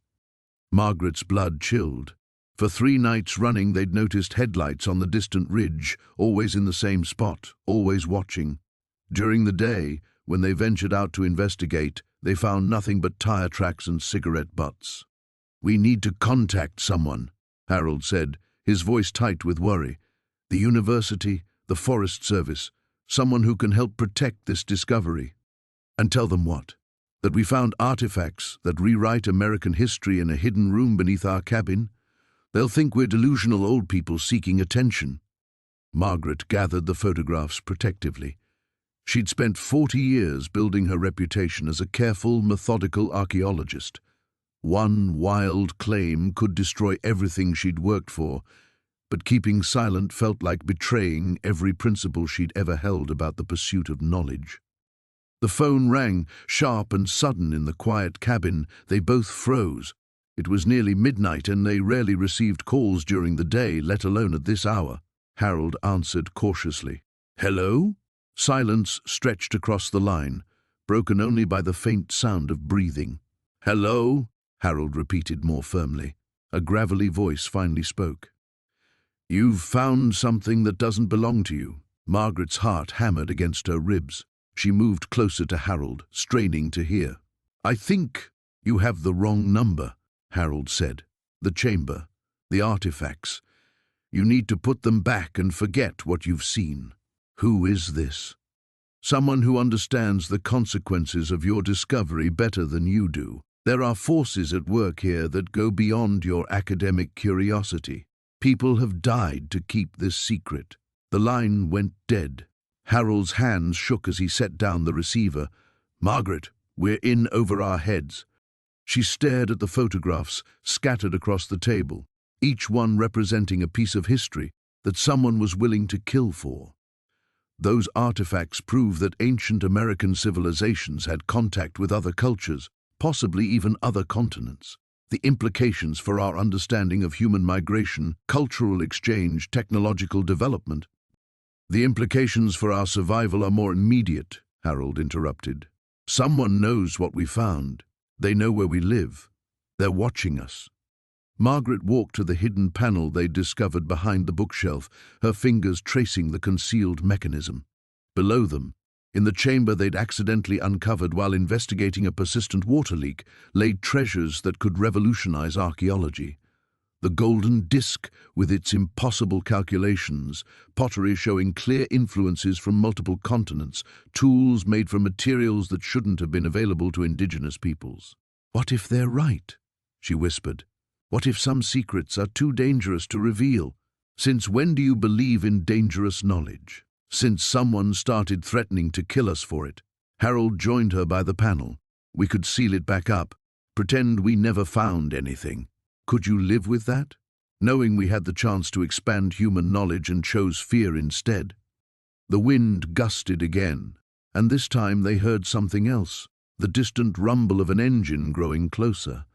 Speaker 1: Margaret's blood chilled. For 3 nights running, they'd noticed headlights on the distant ridge, always in the same spot, always watching. During the day, when they ventured out to investigate, they found nothing but tire tracks and cigarette butts. "We need to contact someone," Harold said, his voice tight with worry. "The university, the Forest Service, someone who can help protect this discovery." "And tell them what? That we found artifacts that rewrite American history in a hidden room beneath our cabin? They'll think we're delusional old people seeking attention." Margaret gathered the photographs protectively. She'd spent 40 years building her reputation as a careful, methodical archaeologist. One wild claim could destroy everything she'd worked for, but keeping silent felt like betraying every principle she'd ever held about the pursuit of knowledge. The phone rang, sharp and sudden in the quiet cabin. They both froze. It was nearly midnight and they rarely received calls during the day, let alone at this hour. Harold answered cautiously. "Hello?" Silence stretched across the line, broken only by the faint sound of breathing. "Hello?" Harold repeated more firmly. A gravelly voice finally spoke. "You've found something that doesn't belong to you." Margaret's heart hammered against her ribs. She moved closer to Harold, straining to hear. "I think you have the wrong number," Harold said. "The chamber, the artifacts. You need to put them back and forget what you've seen." "Who is this?" "Someone who understands the consequences of your discovery better than you do. There are forces at work here that go beyond your academic curiosity. People have died to keep this secret." The line went dead. Harold's hands shook as he set down the receiver. "Margaret, we're in over our heads." She stared at the photographs scattered across the table, each one representing a piece of history that someone was willing to kill for. Those artifacts prove that ancient American civilizations had contact with other cultures, possibly even other continents. The implications for our understanding of human migration, cultural exchange, technological development. The implications for our survival are more immediate, Harold interrupted. Someone knows what we found. They know where we live. They're watching us. Margaret walked to the hidden panel they'd discovered behind the bookshelf, her fingers tracing the concealed mechanism. Below them, in the chamber they'd accidentally uncovered while investigating a persistent water leak, lay treasures that could revolutionize archaeology. The golden disc, with its impossible calculations, pottery showing clear influences from multiple continents, tools made from materials that shouldn't have been available to indigenous peoples. "What if they're right?" she whispered. "What if some secrets are too dangerous to reveal? Since when do you believe in dangerous knowledge? Since someone started threatening to kill us for it." Harold joined her by the panel. "We could seal it back up, pretend we never found anything. Could you live with that? Knowing we had the chance to expand human knowledge and chose fear instead?" The wind gusted again, and this time they heard something else, the distant rumble of an engine growing closer.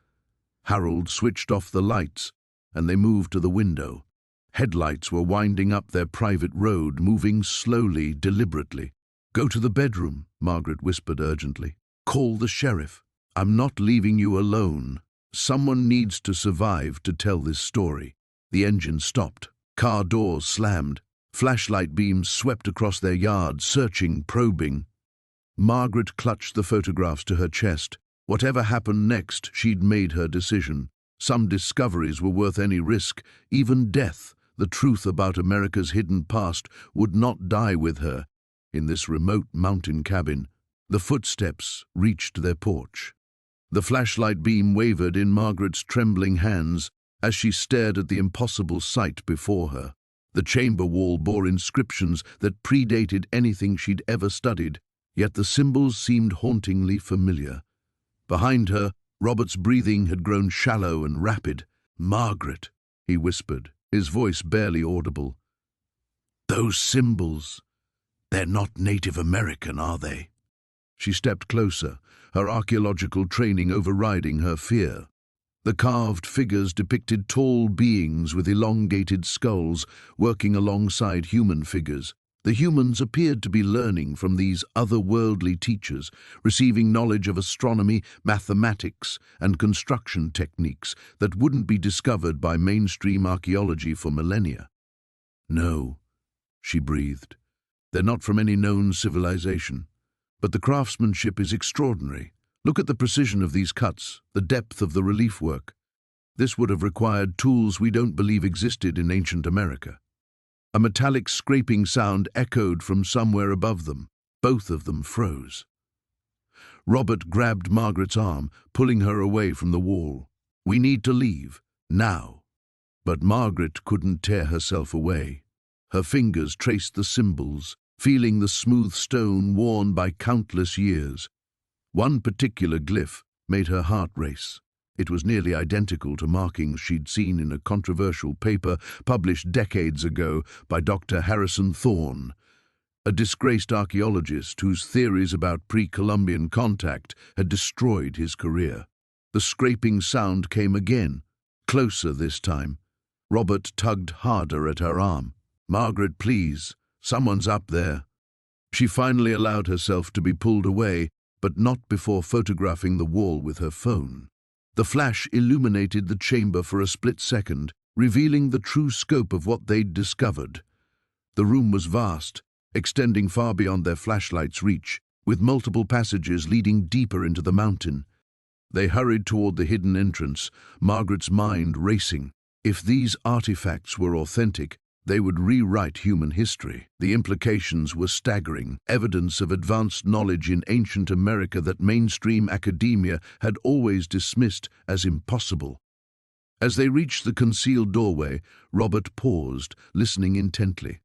Speaker 1: Harold switched off the lights, and they moved to the window. Headlights were winding up their private road, moving slowly, deliberately. "Go to the bedroom," Margaret whispered urgently. "Call the sheriff. I'm not leaving you alone. Someone needs to survive to tell this story." The engine stopped. Car doors slammed. Flashlight beams swept across their yard, searching, probing. Margaret clutched the photographs to her chest. Whatever happened next, she'd made her decision. Some discoveries were worth any risk, even death. The truth about America's hidden past would not die with her. In this remote mountain cabin, the footsteps reached their porch. The flashlight beam wavered in Margaret's trembling hands as she stared at the impossible sight before her. The chamber wall bore inscriptions that predated anything she'd ever studied, yet the symbols seemed hauntingly familiar. Behind her, Robert's breathing had grown shallow and rapid. "Margaret," he whispered, his voice barely audible. "Those symbols, they're not Native American, are they?" She stepped closer, her archaeological training overriding her fear. The carved figures depicted tall beings with elongated skulls working alongside human figures. The humans appeared to be learning from these otherworldly teachers, receiving knowledge of astronomy, mathematics, and construction techniques that wouldn't be discovered by mainstream archaeology for millennia. "No," she breathed. "They're not from any known civilization. But the craftsmanship is extraordinary. Look at the precision of these cuts, the depth of the relief work. This would have required tools we don't believe existed in ancient America." A metallic scraping sound echoed from somewhere above them. Both of them froze. Robert grabbed Margaret's arm, pulling her away from the wall. "We need to leave, now." But Margaret couldn't tear herself away. Her fingers traced the symbols, feeling the smooth stone worn by countless years. One particular glyph made her heart race. It was nearly identical to markings she'd seen in a controversial paper published decades ago by Dr. Harrison Thorne, a disgraced archaeologist whose theories about pre-Columbian contact had destroyed his career. The scraping sound came again, closer this time. Robert tugged harder at her arm. "Margaret, please. Someone's up there." She finally allowed herself to be pulled away, but not before photographing the wall with her phone. The flash illuminated the chamber for a split second, revealing the true scope of what they'd discovered. The room was vast, extending far beyond their flashlight's reach, with multiple passages leading deeper into the mountain. They hurried toward the hidden entrance, Margaret's mind racing. If these artifacts were authentic, they would rewrite human history. The implications were staggering, evidence of advanced knowledge in ancient America that mainstream academia had always dismissed as impossible. As they reached the concealed doorway, Robert paused, listening intently.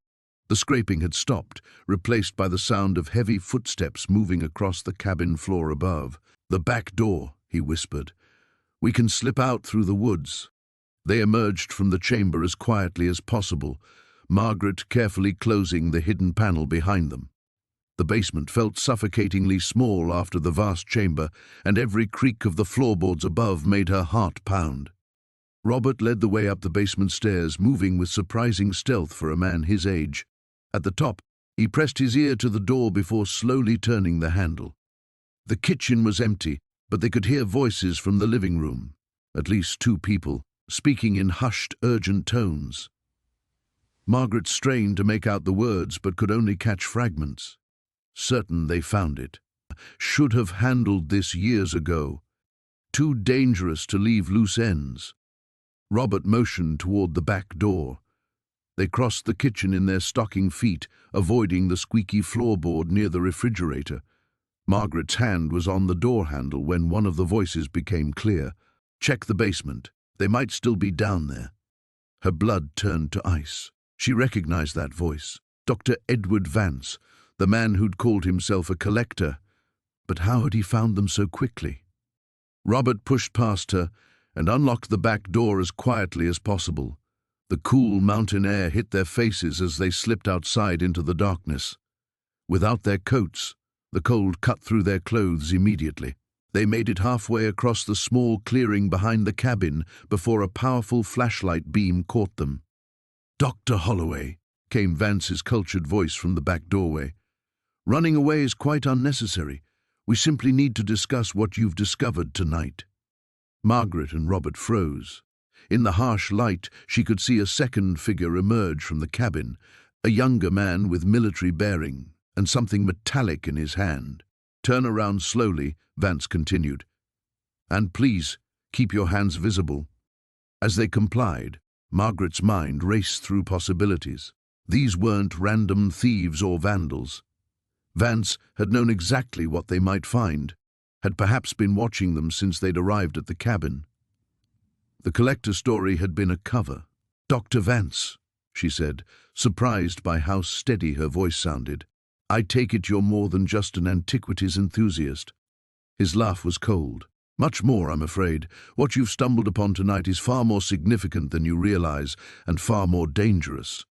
Speaker 1: The scraping had stopped, replaced by the sound of heavy footsteps moving across the cabin floor above. "The back door," he whispered. "We can slip out through the woods." They emerged from the chamber as quietly as possible. Margaret carefully closing the hidden panel behind them. The basement felt suffocatingly small after the vast chamber, and every creak of the floorboards above made her heart pound. Robert led the way up the basement stairs, moving with surprising stealth for a man his age. At the top, he pressed his ear to the door before slowly turning the handle. The kitchen was empty, but they could hear voices from the living room. At least two people, speaking in hushed, urgent tones. Margaret strained to make out the words, but could only catch fragments. Certain they found it. Should have handled this years ago. Too dangerous to leave loose ends. Robert motioned toward the back door. They crossed the kitchen in their stocking feet, avoiding the squeaky floorboard near the refrigerator. Margaret's hand was on the door handle when one of the voices became clear. Check the basement. They might still be down there. Her blood turned to ice. She recognized that voice. Dr. Edward Vance, the man who'd called himself a collector. But how had he found them so quickly? Robert pushed past her and unlocked the back door as quietly as possible. The cool mountain air hit their faces as they slipped outside into the darkness. Without their coats, the cold cut through their clothes immediately. They made it halfway across the small clearing behind the cabin before a powerful flashlight beam caught them. "Dr. Holloway," came Vance's cultured voice from the back doorway. "Running away is quite unnecessary. We simply need to discuss what you've discovered tonight." Margaret and Robert froze. In the harsh light, she could see a second figure emerge from the cabin, a younger man with military bearing and something metallic in his hand. "Turn around slowly," Vance continued. "And please, keep your hands visible." As they complied, Margaret's mind raced through possibilities. These weren't random thieves or vandals. Vance had known exactly what they might find, had perhaps been watching them since they'd arrived at the cabin. The collector's story had been a cover. "Dr. Vance," she said, surprised by how steady her voice sounded. "I take it you're more than just an antiquities enthusiast." His laugh was cold. "Much more, I'm afraid. What you've stumbled upon tonight is far more significant than you realize, and far more dangerous."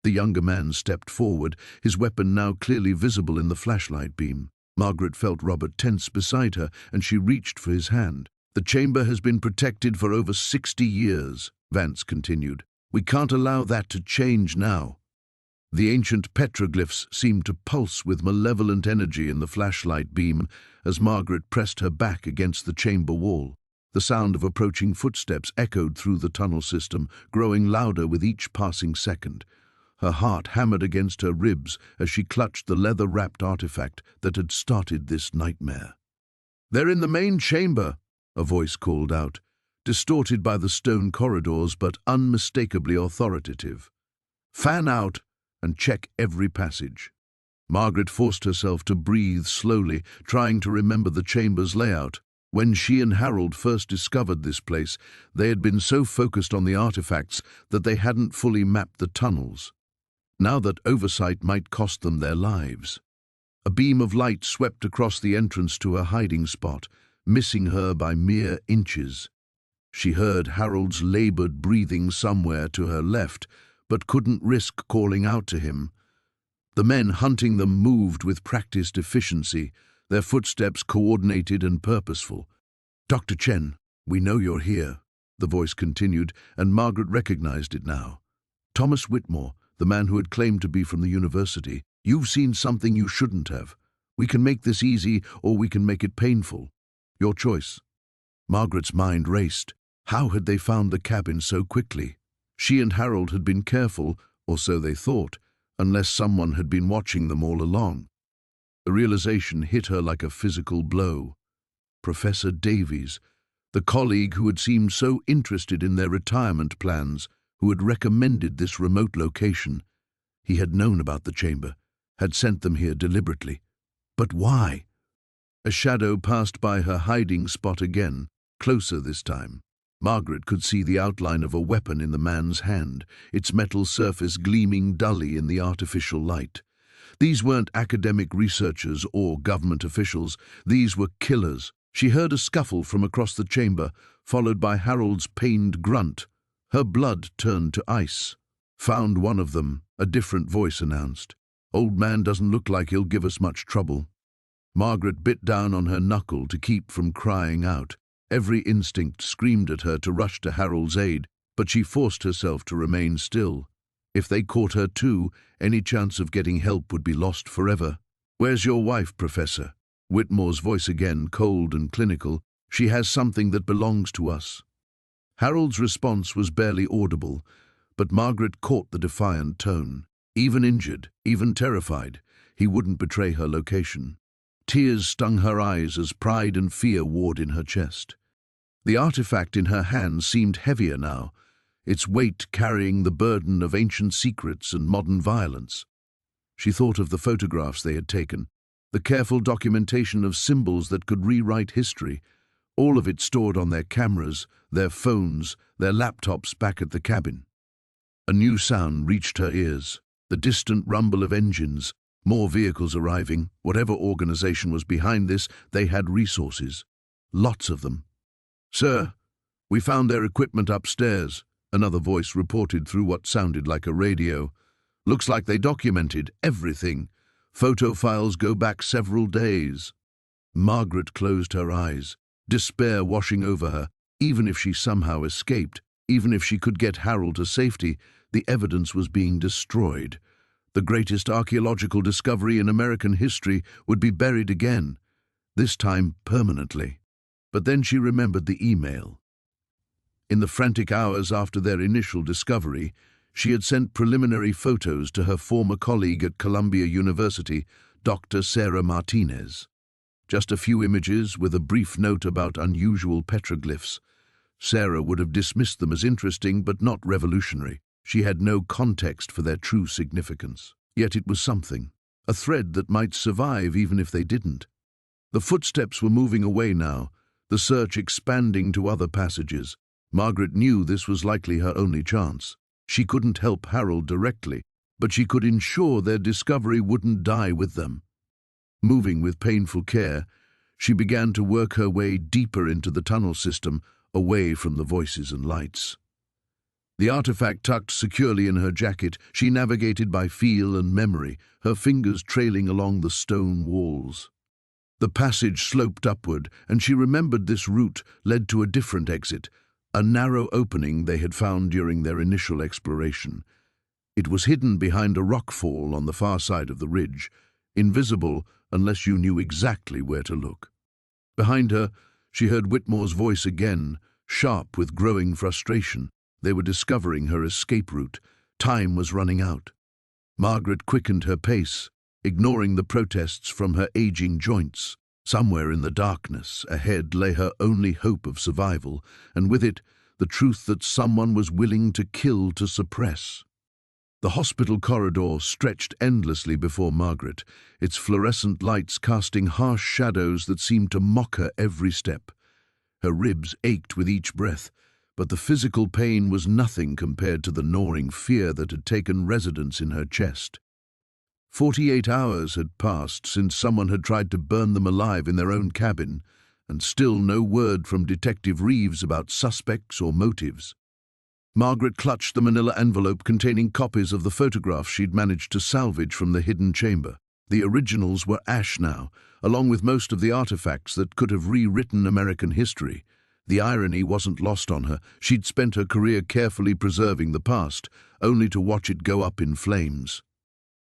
Speaker 1: The younger man stepped forward, his weapon now clearly visible in the flashlight beam. Margaret felt Robert tense beside her, and she reached for his hand. "The chamber has been protected for over 60 years, Vance continued. "We can't allow that to change now." The ancient petroglyphs seemed to pulse with malevolent energy in the flashlight beam as Margaret pressed her back against the chamber wall. The sound of approaching footsteps echoed through the tunnel system, growing louder with each passing second. Her heart hammered against her ribs as she clutched the leather-wrapped artifact that had started this nightmare. "They're in the main chamber," a voice called out, distorted by the stone corridors but unmistakably authoritative. "Fan out and check every passage." Margaret forced herself to breathe slowly, trying to remember the chamber's layout. When she and Harold first discovered this place, they had been so focused on the artifacts that they hadn't fully mapped the tunnels. Now that oversight might cost them their lives. A beam of light swept across the entrance to her hiding spot, missing her by mere inches. She heard Harold's labored breathing somewhere to her left, but couldn't risk calling out to him. The men hunting them moved with practiced efficiency, their footsteps coordinated and purposeful. "Dr. Chen, we know you're here," the voice continued, and Margaret recognized it now. "Thomas Whitmore, the man who had claimed to be from the university. You've seen something you shouldn't have. We can make this easy, or we can make it painful. Your choice." Margaret's mind raced. How had they found the cabin so quickly? She and Harold had been careful, or so they thought, unless someone had been watching them all along. The realization hit her like a physical blow. Professor Davies, the colleague who had seemed so interested in their retirement plans, who had recommended this remote location. He had known about the chamber, had sent them here deliberately. But why? A shadow passed by her hiding spot again, closer this time. Margaret could see the outline of a weapon in the man's hand, its metal surface gleaming dully in the artificial light. These weren't academic researchers or government officials. These were killers. She heard a scuffle from across the chamber, followed by Harold's pained grunt. Her blood turned to ice. "Found one of them," a different voice announced. "Old man doesn't look like he'll give us much trouble." Margaret bit down on her knuckle to keep from crying out. Every instinct screamed at her to rush to Harold's aid, but she forced herself to remain still. If they caught her too, any chance of getting help would be lost forever. "Where's your wife, Professor?" Whitmore's voice again, cold and clinical. "She has something that belongs to us." Harold's response was barely audible, but Margaret caught the defiant tone. Even injured, even terrified, he wouldn't betray her location. Tears stung her eyes as pride and fear warred in her chest. The artifact in her hand seemed heavier now, its weight carrying the burden of ancient secrets and modern violence. She thought of the photographs they had taken, the careful documentation of symbols that could rewrite history, all of it stored on their cameras, their phones, their laptops back at the cabin. A new sound reached her ears, the distant rumble of engines, more vehicles arriving. Whatever organization was behind this, they had resources. Lots of them. "Sir, we found their equipment upstairs," another voice reported through what sounded like a radio. "Looks like they documented everything. Photo files go back several days." Margaret closed her eyes, despair washing over her. Even if she somehow escaped, even if she could get Harold to safety, the evidence was being destroyed. The greatest archaeological discovery in American history would be buried again, this time permanently. But then she remembered the email. In the frantic hours after their initial discovery, she had sent preliminary photos to her former colleague at Columbia University, Dr. Sarah Martinez. Just a few images with a brief note about unusual petroglyphs. Sarah would have dismissed them as interesting but not revolutionary. She had no context for their true significance. Yet it was something, a thread that might survive even if they didn't. The footsteps were moving away now, the search expanding to other passages. Margaret knew this was likely her only chance. She couldn't help Harold directly, but she could ensure their discovery wouldn't die with them. Moving with painful care, she began to work her way deeper into the tunnel system, away from the voices and lights. The artifact tucked securely in her jacket, she navigated by feel and memory, her fingers trailing along the stone walls. The passage sloped upward, and she remembered this route led to a different exit, a narrow opening they had found during their initial exploration. It was hidden behind a rockfall on the far side of the ridge, invisible unless you knew exactly where to look. Behind her, she heard Whitmore's voice again, sharp with growing frustration. They were discovering her escape route. Time was running out. Margaret quickened her pace, ignoring the protests from her aging joints. Somewhere in the darkness ahead lay her only hope of survival, and with it, the truth that someone was willing to kill to suppress. The hospital corridor stretched endlessly before Margaret, its fluorescent lights casting harsh shadows that seemed to mock her every step. Her ribs ached with each breath, but the physical pain was nothing compared to the gnawing fear that had taken residence in her chest. 48 hours had passed since someone had tried to burn them alive in their own cabin, and still no word from Detective Reeves about suspects or motives. Margaret clutched the manila envelope containing copies of the photographs she'd managed to salvage from the hidden chamber. The originals were ash now, along with most of the artifacts that could have rewritten American history. The irony wasn't lost on her. She'd spent her career carefully preserving the past, only to watch it go up in flames.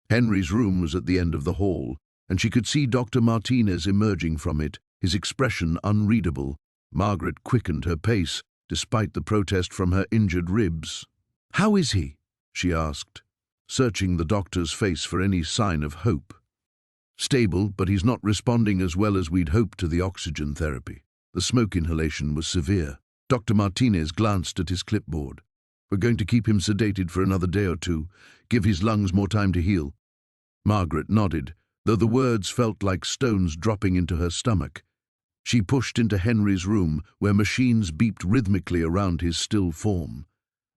Speaker 1: Henry's room was at the end of the hall, and she could see Dr. Martinez emerging from it, his expression unreadable. Margaret quickened her pace, despite the protest from her injured ribs. "How is he?" she asked, searching the doctor's face for any sign of hope. "Stable, but he's not responding as well as we'd hoped to the oxygen therapy. The smoke inhalation was severe." Dr. Martinez glanced at his clipboard. "We're going to keep him sedated for another day or two, give his lungs more time to heal." Margaret nodded, though the words felt like stones dropping into her stomach. She pushed into Henry's room, where machines beeped rhythmically around his still form.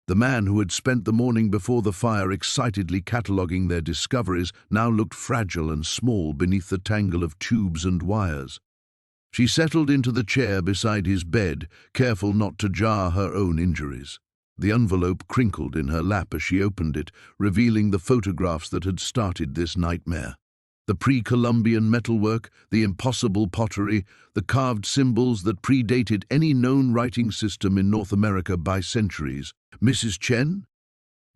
Speaker 1: The man who had spent the morning before the fire excitedly cataloguing their discoveries now looked fragile and small beneath the tangle of tubes and wires. She settled into the chair beside his bed, careful not to jar her own injuries. The envelope crinkled in her lap as she opened it, revealing the photographs that had started this nightmare. The pre-Columbian metalwork, the impossible pottery, the carved symbols that predated any known writing system in North America by centuries. Mrs. Chen?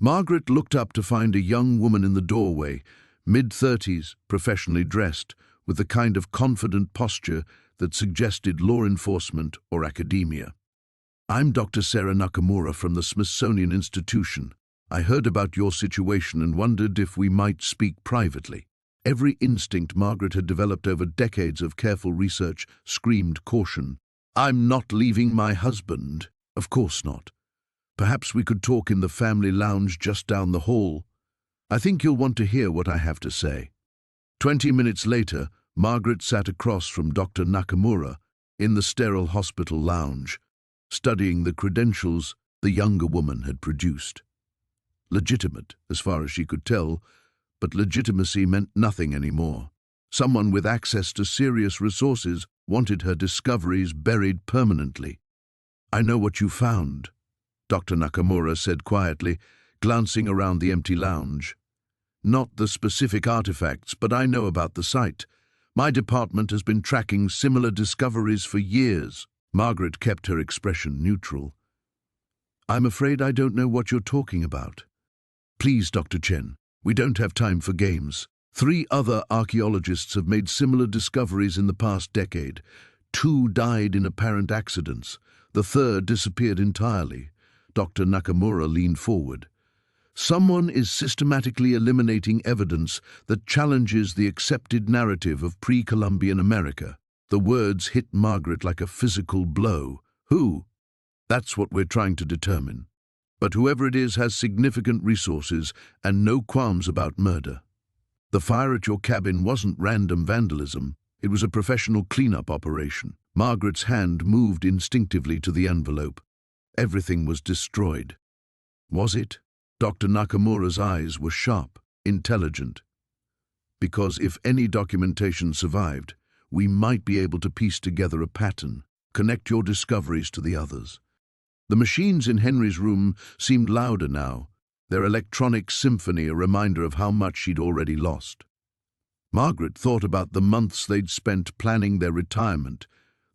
Speaker 1: Margaret looked up to find a young woman in the doorway, mid-30s, professionally dressed, with the kind of confident posture that suggested law enforcement or academia. "I'm Dr. Sarah Nakamura from the Smithsonian Institution. I heard about your situation and wondered if we might speak privately." Every instinct Margaret had developed over decades of careful research screamed caution. "I'm not leaving my husband." "Of course not. Perhaps we could talk in the family lounge just down the hall. I think you'll want to hear what I have to say." 20 minutes later, Margaret sat across from Dr. Nakamura in the sterile hospital lounge, studying the credentials the younger woman had produced. Legitimate, as far as she could tell, but legitimacy meant nothing anymore. Someone with access to serious resources wanted her discoveries buried permanently. "I know what you found," Dr. Nakamura said quietly, glancing around the empty lounge. "Not the specific artifacts, but I know about the site. My department has been tracking similar discoveries for years." Margaret kept her expression neutral. "I'm afraid I don't know what you're talking about." "Please, Dr. Chen, we don't have time for games. 3 other archaeologists have made similar discoveries in the past decade. 2 died in apparent accidents. The third disappeared entirely." Dr. Nakamura leaned forward. "Someone is systematically eliminating evidence that challenges the accepted narrative of pre-Columbian America." The words hit Margaret like a physical blow. "Who?" "That's what we're trying to determine. But whoever it is has significant resources and no qualms about murder. The fire at your cabin wasn't random vandalism. It was a professional cleanup operation." Margaret's hand moved instinctively to the envelope. Everything was destroyed. Was it? Dr. Nakamura's eyes were sharp, intelligent. "Because if any documentation survived, we might be able to piece together a pattern, connect your discoveries to the others." The machines in Henry's room seemed louder now, their electronic symphony a reminder of how much she'd already lost. Margaret thought about the months they'd spent planning their retirement,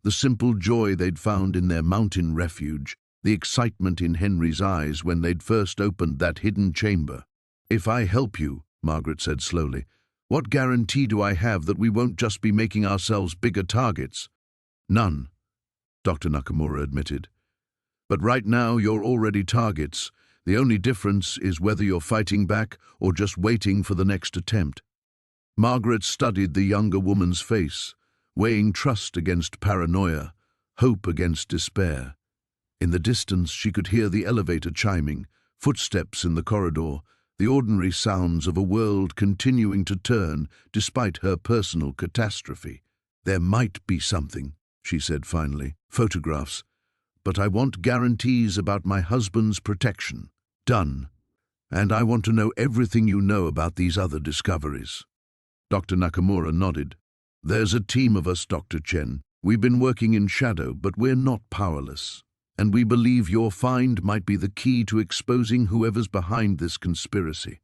Speaker 1: the simple joy they'd found in their mountain refuge, the excitement in Henry's eyes when they'd first opened that hidden chamber. "If I help you," Margaret said slowly, "what guarantee do I have that we won't just be making ourselves bigger targets?" "None," Dr. Nakamura admitted. "But right now you're already targets. The only difference is whether you're fighting back or just waiting for the next attempt." Margaret studied the younger woman's face, weighing trust against paranoia, hope against despair. In the distance she could hear the elevator chiming, footsteps in the corridor, the ordinary sounds of a world continuing to turn despite her personal catastrophe. "There might be something," she said finally. "Photographs. But I want guarantees about my husband's protection." "Done. And I want to know everything you know about these other discoveries." Dr. Nakamura nodded. "There's a team of us, Dr. Chen. We've been working in shadow, but we're not powerless. And we believe your find might be the key to exposing whoever's behind this conspiracy."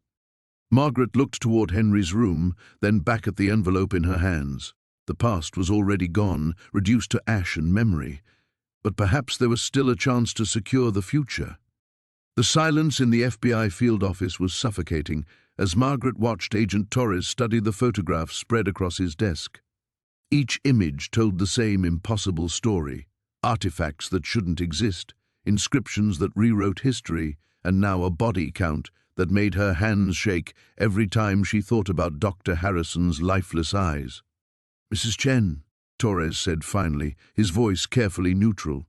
Speaker 1: Margaret looked toward Henry's room, then back at the envelope in her hands. The past was already gone, reduced to ash and memory. But perhaps there was still a chance to secure the future. The silence in the FBI field office was suffocating as Margaret watched Agent Torres study the photographs spread across his desk. Each image told the same impossible story. Artifacts that shouldn't exist, inscriptions that rewrote history, and now a body count that made her hands shake every time she thought about Dr. Harrison's lifeless eyes. "Mrs. Chen," Torres said finally, his voice carefully neutral,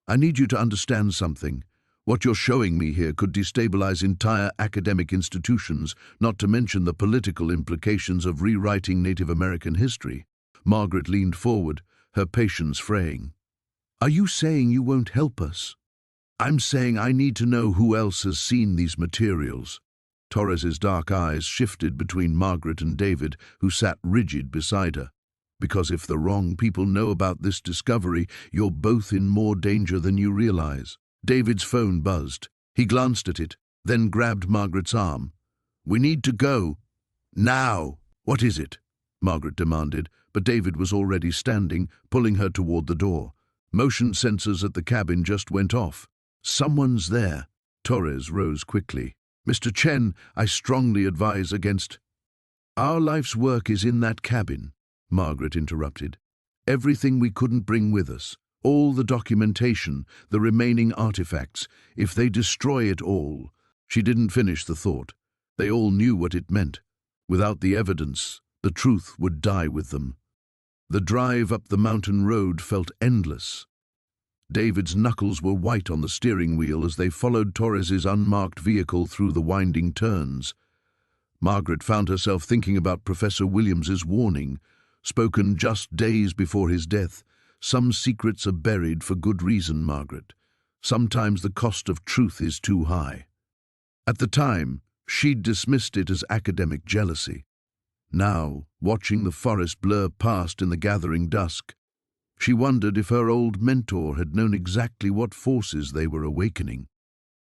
Speaker 1: "I need you to understand something. What you're showing me here could destabilize entire academic institutions, not to mention the political implications of rewriting Native American history." Margaret leaned forward, her patience fraying. "Are you saying you won't help us?" "I'm saying I need to know who else has seen these materials." Torres's dark eyes shifted between Margaret and David, who sat rigid beside her. "Because if the wrong people know about this discovery, you're both in more danger than you realize." David's phone buzzed. He glanced at it, then grabbed Margaret's arm. "We need to go. Now!" "What is it?" Margaret demanded, but David was already standing, pulling her toward the door. Motion sensors at the cabin just went off. "Someone's there." Torres rose quickly. "Mr. Chen, I strongly advise against—" "Our life's work is in that cabin," Margaret interrupted. "Everything we couldn't bring with us. All the documentation, the remaining artifacts. If they destroy it all—" She didn't finish the thought. They all knew what it meant. Without the evidence, the truth would die with them. The drive up the mountain road felt endless. David's knuckles were white on the steering wheel as they followed Torres's unmarked vehicle through the winding turns. Margaret found herself thinking about Professor Williams's warning, spoken just days before his death. "Some secrets are buried for good reason, Margaret. Sometimes the cost of truth is too high." At the time, she'd dismissed it as academic jealousy. Now, watching the forest blur past in the gathering dusk, she wondered if her old mentor had known exactly what forces they were awakening.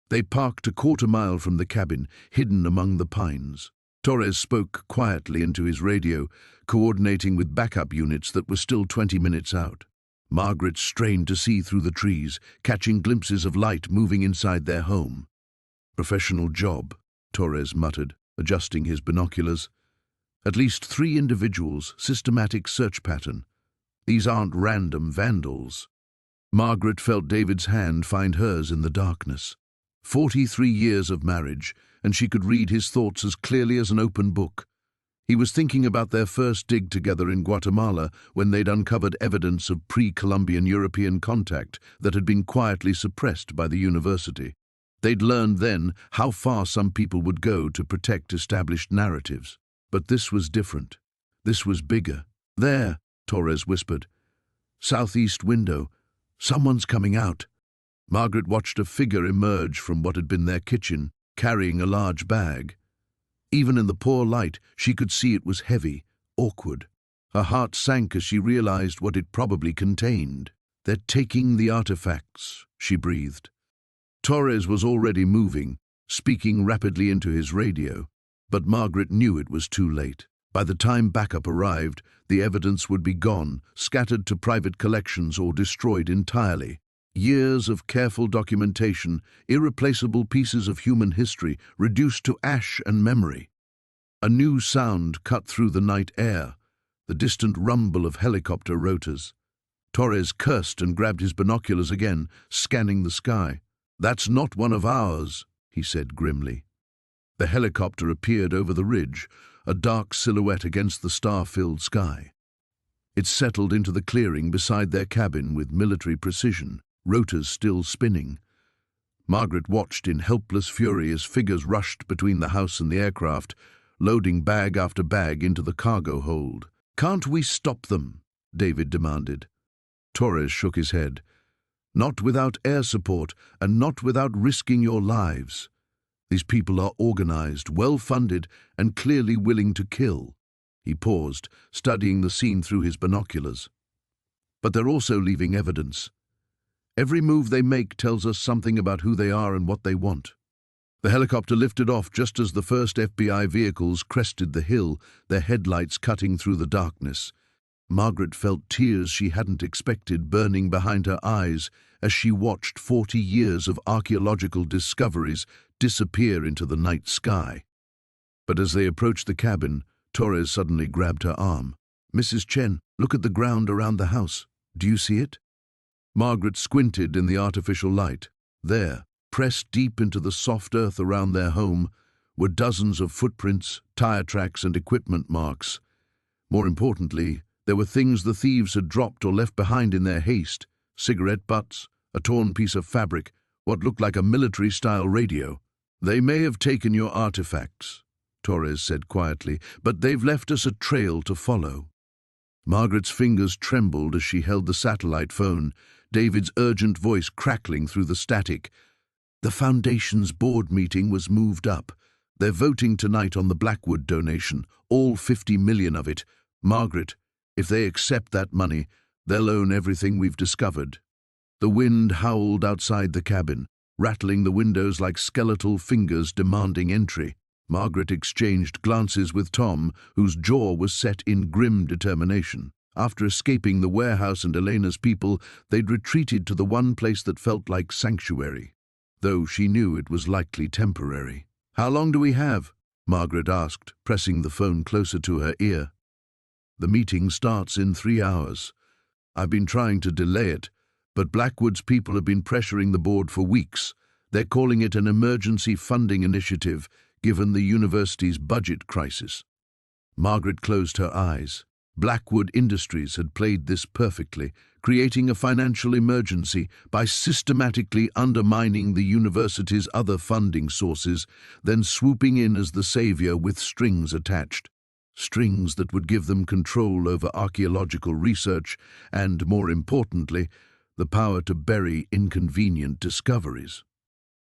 Speaker 1: They parked a quarter-mile from the cabin, hidden among the pines. Torres spoke quietly into his radio, coordinating with backup units that were still 20 minutes out. Margaret strained to see through the trees, catching glimpses of light moving inside their home. "Professional job," Torres muttered, adjusting his binoculars. "At least 3 individuals, systematic search pattern. These aren't random vandals." Margaret felt David's hand find hers in the darkness. 43 years of marriage, and she could read his thoughts as clearly as an open book. He was thinking about their first dig together in Guatemala when they'd uncovered evidence of pre-Columbian European contact that had been quietly suppressed by the university. They'd learned then how far some people would go to protect established narratives. But this was different. This was bigger. "There," Torres whispered. "Southeast window. Someone's coming out." Margaret watched a figure emerge from what had been their kitchen, carrying a large bag. Even in the poor light, she could see it was heavy, awkward. Her heart sank as she realized what it probably contained. "They're taking the artifacts," she breathed. Torres was already moving, speaking rapidly into his radio, but Margaret knew it was too late. By the time backup arrived, the evidence would be gone, scattered to private collections or destroyed entirely. Years of careful documentation, irreplaceable pieces of human history, reduced to ash and memory. A new sound cut through the night air, the distant rumble of helicopter rotors. Torres cursed and grabbed his binoculars again, scanning the sky. "That's not one of ours," he said grimly. The helicopter appeared over the ridge, a dark silhouette against the star-filled sky. It settled into the clearing beside their cabin with military precision, rotors still spinning. Margaret watched in helpless fury as figures rushed between the house and the aircraft, loading bag after bag into the cargo hold. "Can't we stop them?" David demanded. Torres shook his head. "Not without air support, and not without risking your lives. These people are organized, well-funded, and clearly willing to kill." He paused, studying the scene through his binoculars. "But they're also leaving evidence. Every move they make tells us something about who they are and what they want." The helicopter lifted off just as the first FBI vehicles crested the hill, their headlights cutting through the darkness. Margaret felt tears she hadn't expected burning behind her eyes as she watched 40 years of archaeological discoveries disappear into the night sky. But as they approached the cabin, Torres suddenly grabbed her arm. "Mrs. Chen, look at the ground around the house. Do you see it?" Margaret squinted in the artificial light. There, pressed deep into the soft earth around their home, were dozens of footprints, tire tracks, and equipment marks. More importantly, there were things the thieves had dropped or left behind in their haste: cigarette butts, a torn piece of fabric, what looked like a military-style radio. "They may have taken your artifacts," Torres said quietly, "but they've left us a trail to follow." Margaret's fingers trembled as she held the satellite phone, David's urgent voice crackling through the static. "The Foundation's board meeting was moved up. They're voting tonight on the Blackwood donation, all 50 million of it. Margaret, if they accept that money, they'll own everything we've discovered." The wind howled outside the cabin, rattling the windows like skeletal fingers demanding entry. Margaret exchanged glances with Tom, whose jaw was set in grim determination. After escaping the warehouse and Elena's people, they'd retreated to the one place that felt like sanctuary, though she knew it was likely temporary. "How long do we have?" Margaret asked, pressing the phone closer to her ear. "The meeting starts in 3 hours. I've been trying to delay it, but Blackwood's people have been pressuring the board for weeks. They're calling it an emergency funding initiative, given the university's budget crisis." Margaret closed her eyes. Blackwood Industries had played this perfectly, creating a financial emergency by systematically undermining the university's other funding sources, then swooping in as the savior with strings attached. Strings that would give them control over archaeological research and, more importantly, the power to bury inconvenient discoveries.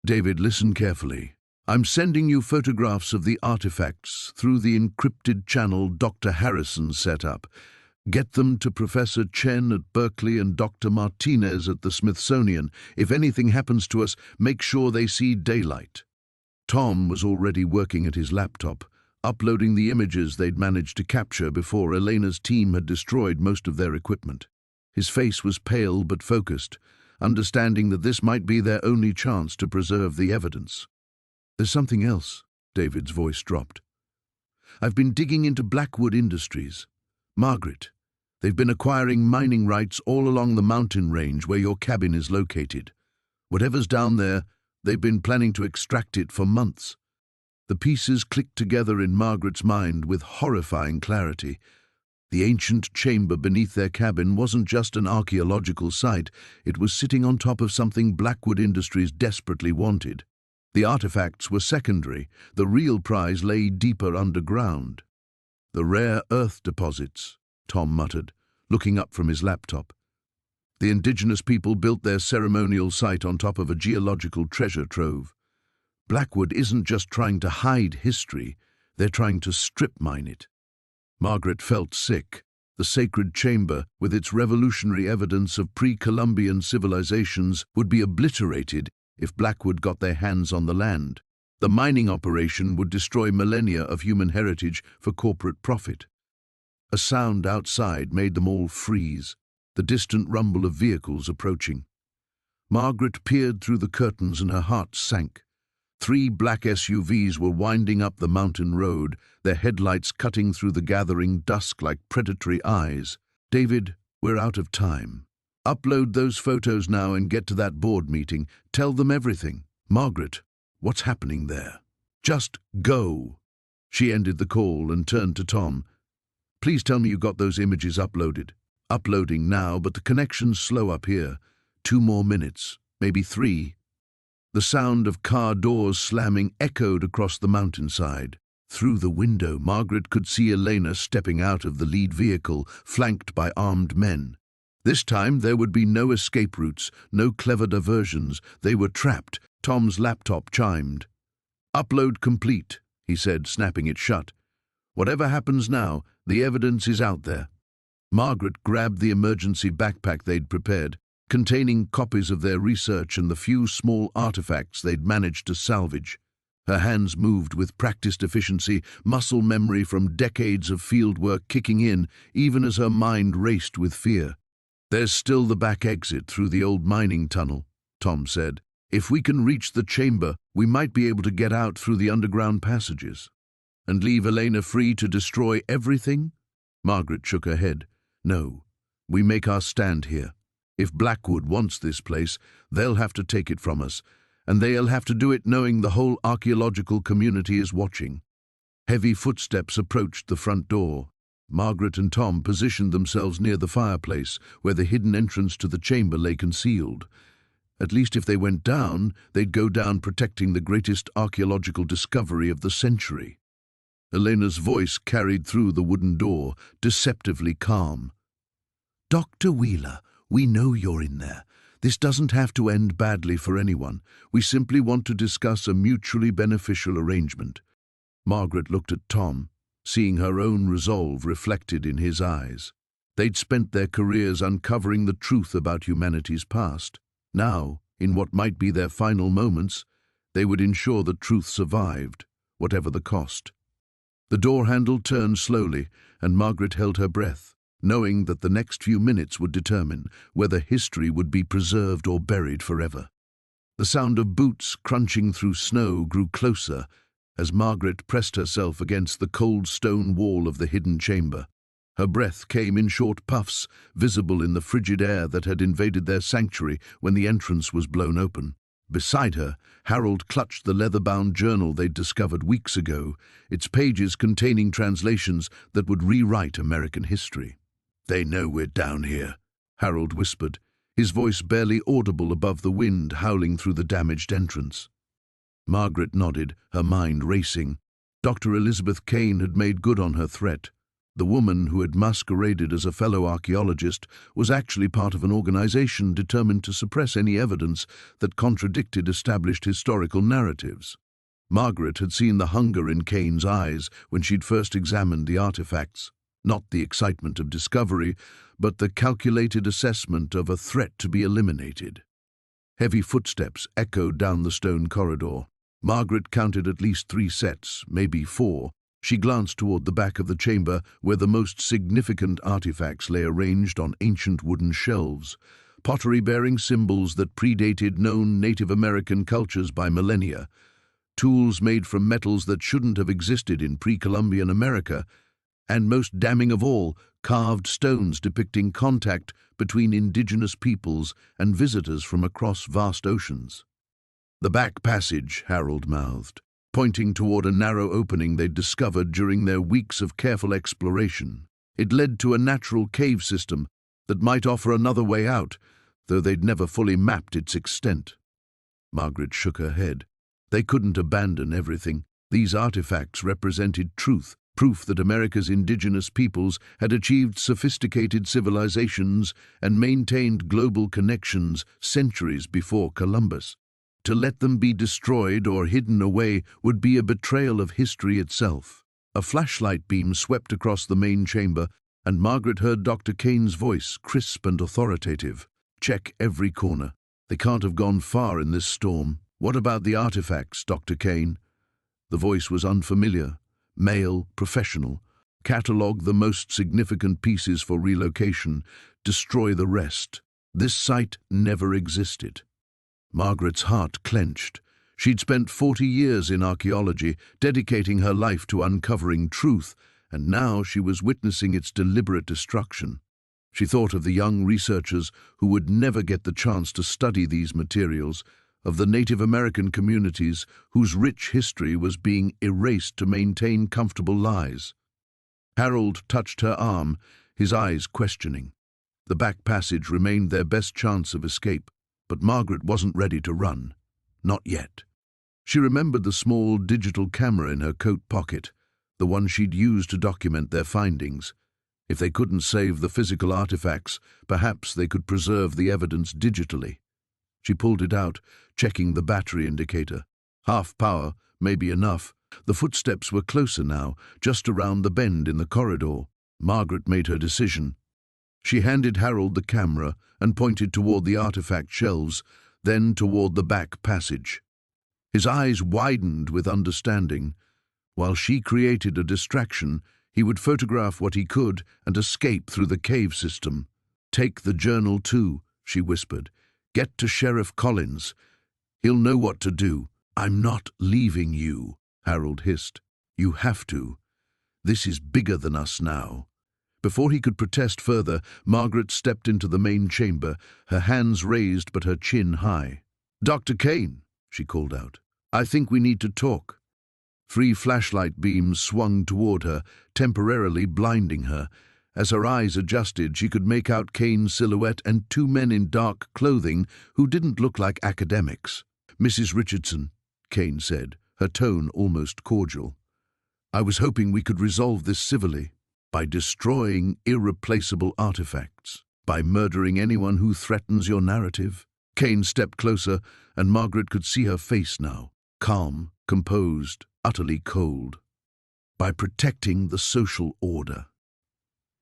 Speaker 1: "David, listen carefully. I'm sending you photographs of the artifacts through the encrypted channel Dr. Harrison set up. Get them to Professor Chen at Berkeley and Dr. Martinez at the Smithsonian. If anything happens to us, make sure they see daylight." Tom was already working at his laptop, uploading the images they'd managed to capture before Elena's team had destroyed most of their equipment. His face was pale but focused, understanding that this might be their only chance to preserve the evidence. "There's something else," David's voice dropped. "I've been digging into Blackwood Industries. Margaret, they've been acquiring mining rights all along the mountain range where your cabin is located. Whatever's down there, they've been planning to extract it for months." The pieces clicked together in Margaret's mind with horrifying clarity. The ancient chamber beneath their cabin wasn't just an archaeological site, it was sitting on top of something Blackwood Industries desperately wanted. The artifacts were secondary, the real prize lay deeper underground. "The rare earth deposits," Tom muttered, looking up from his laptop. "The indigenous people built their ceremonial site on top of a geological treasure trove. Blackwood isn't just trying to hide history, they're trying to strip mine it." Margaret felt sick. The sacred chamber, with its revolutionary evidence of pre-Columbian civilizations, would be obliterated if Blackwood got their hands on the land. The mining operation would destroy millennia of human heritage for corporate profit. A sound outside made them all freeze, the distant rumble of vehicles approaching. Margaret peered through the curtains and her heart sank. 3 black SUVs were winding up the mountain road, their headlights cutting through the gathering dusk like predatory eyes. "David, we're out of time. Upload those photos now and get to that board meeting. Tell them everything." "Margaret, what's happening there?" "Just go." She ended the call and turned to Tom. "Please tell me you got those images uploaded." "Uploading now, but the connection's slow up here. 2 more minutes, maybe 3. The sound of car doors slamming echoed across the mountainside. Through the window, Margaret could see Elena stepping out of the lead vehicle, flanked by armed men. This time there would be no escape routes, no clever diversions. They were trapped. Tom's laptop chimed. "Upload complete," he said, snapping it shut. "Whatever happens now, the evidence is out there." Margaret grabbed the emergency backpack they'd prepared, containing copies of their research and the few small artifacts they'd managed to salvage. Her hands moved with practiced efficiency, muscle memory from decades of fieldwork kicking in, even as her mind raced with fear. "There's still the back exit through the old mining tunnel," Tom said. "If we can reach the chamber, we might be able to get out through the underground passages." "And leave Elena free to destroy everything?" Margaret shook her head. "No, we make our stand here. If Blackwood wants this place, they'll have to take it from us, and they'll have to do it knowing the whole archaeological community is watching." Heavy footsteps approached the front door. Margaret and Tom positioned themselves near the fireplace, where the hidden entrance to the chamber lay concealed. At least if they went down, they'd go down protecting the greatest archaeological discovery of the century. Elena's voice carried through the wooden door, deceptively calm. "Dr. Wheeler, we know you're in there. This doesn't have to end badly for anyone. We simply want to discuss a mutually beneficial arrangement." Margaret looked at Tom, seeing her own resolve reflected in his eyes. They'd spent their careers uncovering the truth about humanity's past. Now, in what might be their final moments, they would ensure the truth survived, whatever the cost. The door handle turned slowly, and Margaret held her breath, knowing that the next few minutes would determine whether history would be preserved or buried forever. The sound of boots crunching through snow grew closer as Margaret pressed herself against the cold stone wall of the hidden chamber. Her breath came in short puffs, visible in the frigid air that had invaded their sanctuary when the entrance was blown open. Beside her, Harold clutched the leather-bound journal they'd discovered weeks ago, its pages containing translations that would rewrite American history. "They know we're down here," Harold whispered, his voice barely audible above the wind howling through the damaged entrance. Margaret nodded, her mind racing. Dr. Elizabeth Kane had made good on her threat. The woman who had masqueraded as a fellow archaeologist was actually part of an organization determined to suppress any evidence that contradicted established historical narratives. Margaret had seen the hunger in Kane's eyes when she'd first examined the artifacts. Not the excitement of discovery, but the calculated assessment of a threat to be eliminated. Heavy footsteps echoed down the stone corridor. Margaret counted at least 3 sets, maybe 4. She glanced toward the back of the chamber where the most significant artifacts lay arranged on ancient wooden shelves, pottery bearing symbols that predated known Native American cultures by millennia, tools made from metals that shouldn't have existed in pre-Columbian America, and most damning of all, carved stones depicting contact between indigenous peoples and visitors from across vast oceans. "The back passage," Harold mouthed, pointing toward a narrow opening they'd discovered during their weeks of careful exploration. It led to a natural cave system that might offer another way out, though they'd never fully mapped its extent. Margaret shook her head. They couldn't abandon everything. These artifacts represented truth, proof that America's indigenous peoples had achieved sophisticated civilizations and maintained global connections centuries before Columbus. To let them be destroyed or hidden away would be a betrayal of history itself. A flashlight beam swept across the main chamber, and Margaret heard Dr. Kane's voice, crisp and authoritative. "Check every corner. They can't have gone far in this storm." "What about the artifacts, Dr. Kane?" The voice was unfamiliar. Male, professional. "Catalogue the most significant pieces for relocation. Destroy the rest. This site never existed." Margaret's heart clenched. She'd spent 40 years in archaeology, dedicating her life to uncovering truth, and now she was witnessing its deliberate destruction. She thought of the young researchers who would never get the chance to study these materials, of the Native American communities whose rich history was being erased to maintain comfortable lives. Harold touched her arm, his eyes questioning. The back passage remained their best chance of escape, but Margaret wasn't ready to run. Not yet. She remembered the small digital camera in her coat pocket, the one she'd used to document their findings. If they couldn't save the physical artifacts, perhaps they could preserve the evidence digitally. She pulled it out, checking the battery indicator. Half power, maybe enough. The footsteps were closer now, just around the bend in the corridor. Margaret made her decision. She handed Harold the camera and pointed toward the artifact shelves, then toward the back passage. His eyes widened with understanding. While she created a distraction, he would photograph what he could and escape through the cave system. "Take the journal too," she whispered. "Get to Sheriff Collins. He'll know what to do." "I'm not leaving you," Harold hissed. "You have to. This is bigger than us now." Before he could protest further, Margaret stepped into the main chamber, her hands raised but her chin high. "Dr. Kane," she called out, "I think we need to talk." 3 flashlight beams swung toward her, temporarily blinding her. As her eyes adjusted, she could make out Kane's silhouette and 2 men in dark clothing who didn't look like academics. "Mrs. Richardson," Kane said, her tone almost cordial. "I was hoping we could resolve this civilly, by destroying irreplaceable artifacts, by murdering anyone who threatens your narrative." Kane stepped closer, and Margaret could see her face now, calm, composed, utterly cold. "By protecting the social order."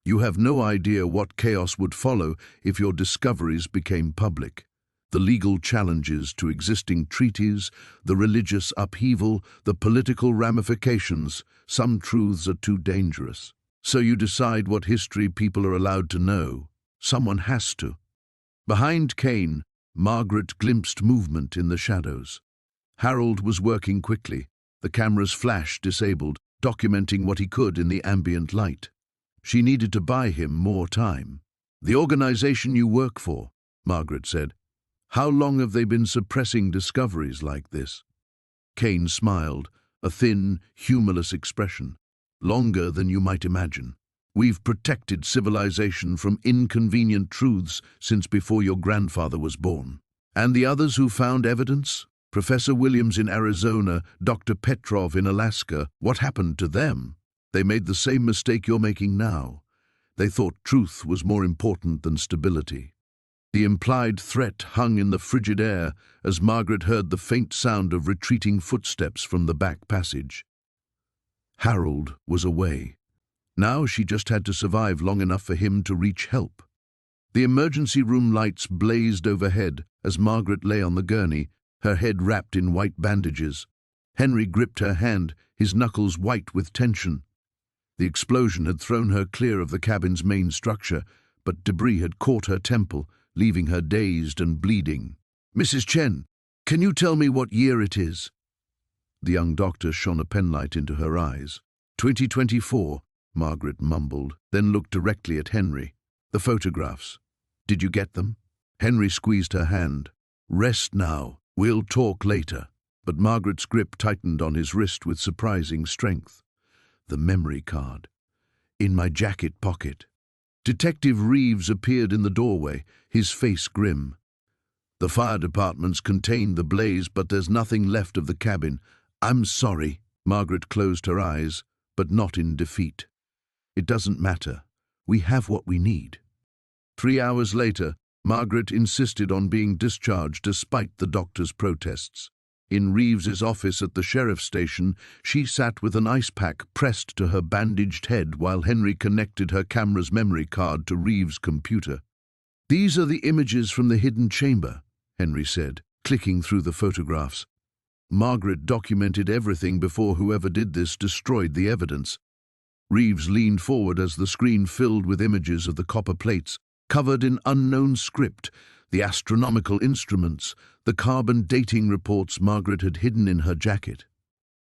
Speaker 1: You have no idea what chaos would follow if your discoveries became public. The legal challenges to existing treaties, the religious upheaval, the political ramifications. Some truths are too dangerous. So you decide what history people are allowed to know. Someone has to. Behind Kane, Margaret glimpsed movement in the shadows. Harold was working quickly, the camera's flash disabled, documenting what he could in the ambient light. She needed to buy him more time. "The organization you work for," Margaret said. "How long have they been suppressing discoveries like this?" Kane smiled, a thin, humorless expression. "Longer than you might imagine. We've protected civilization from inconvenient truths since before your grandfather was born." "And the others who found evidence? Professor Williams in Arizona, Dr. Petrov in Alaska, what happened to them? They made the same mistake you're making now. They thought truth was more important than stability." The implied threat hung in the frigid air as Margaret heard the faint sound of retreating footsteps from the back passage. Harold was away. Now she just had to survive long enough for him to reach help. The emergency room lights blazed overhead as Margaret lay on the gurney, her head wrapped in white bandages. Henry gripped her hand, his knuckles white with tension. The explosion had thrown her clear of the cabin's main structure, but debris had caught her temple, leaving her dazed and bleeding. "Mrs. Chen, can you tell me what year it is?" The young doctor shone a penlight into her eyes. 2024, Margaret mumbled, then looked directly at Henry. "The photographs. Did you get them?" Henry squeezed her hand. "Rest now. We'll talk later." But Margaret's grip tightened on his wrist with surprising strength. "The memory card. In my jacket pocket." Detective Reeves appeared in the doorway, his face grim. "The fire departments contained the blaze, but there's nothing left of the cabin. I'm sorry." Margaret closed her eyes, but not in defeat. "It doesn't matter. We have what we need." 3 hours later, Margaret insisted on being discharged despite the doctor's protests. In Reeves's office at the sheriff's station, she sat with an ice pack pressed to her bandaged head while Henry connected her camera's memory card to Reeves's computer. "These are the images from the hidden chamber," Henry said, clicking through the photographs. "Margaret documented everything before whoever did this destroyed the evidence." Reeves leaned forward as the screen filled with images of the copper plates, covered in unknown script, the astronomical instruments, the carbon dating reports Margaret had hidden in her jacket.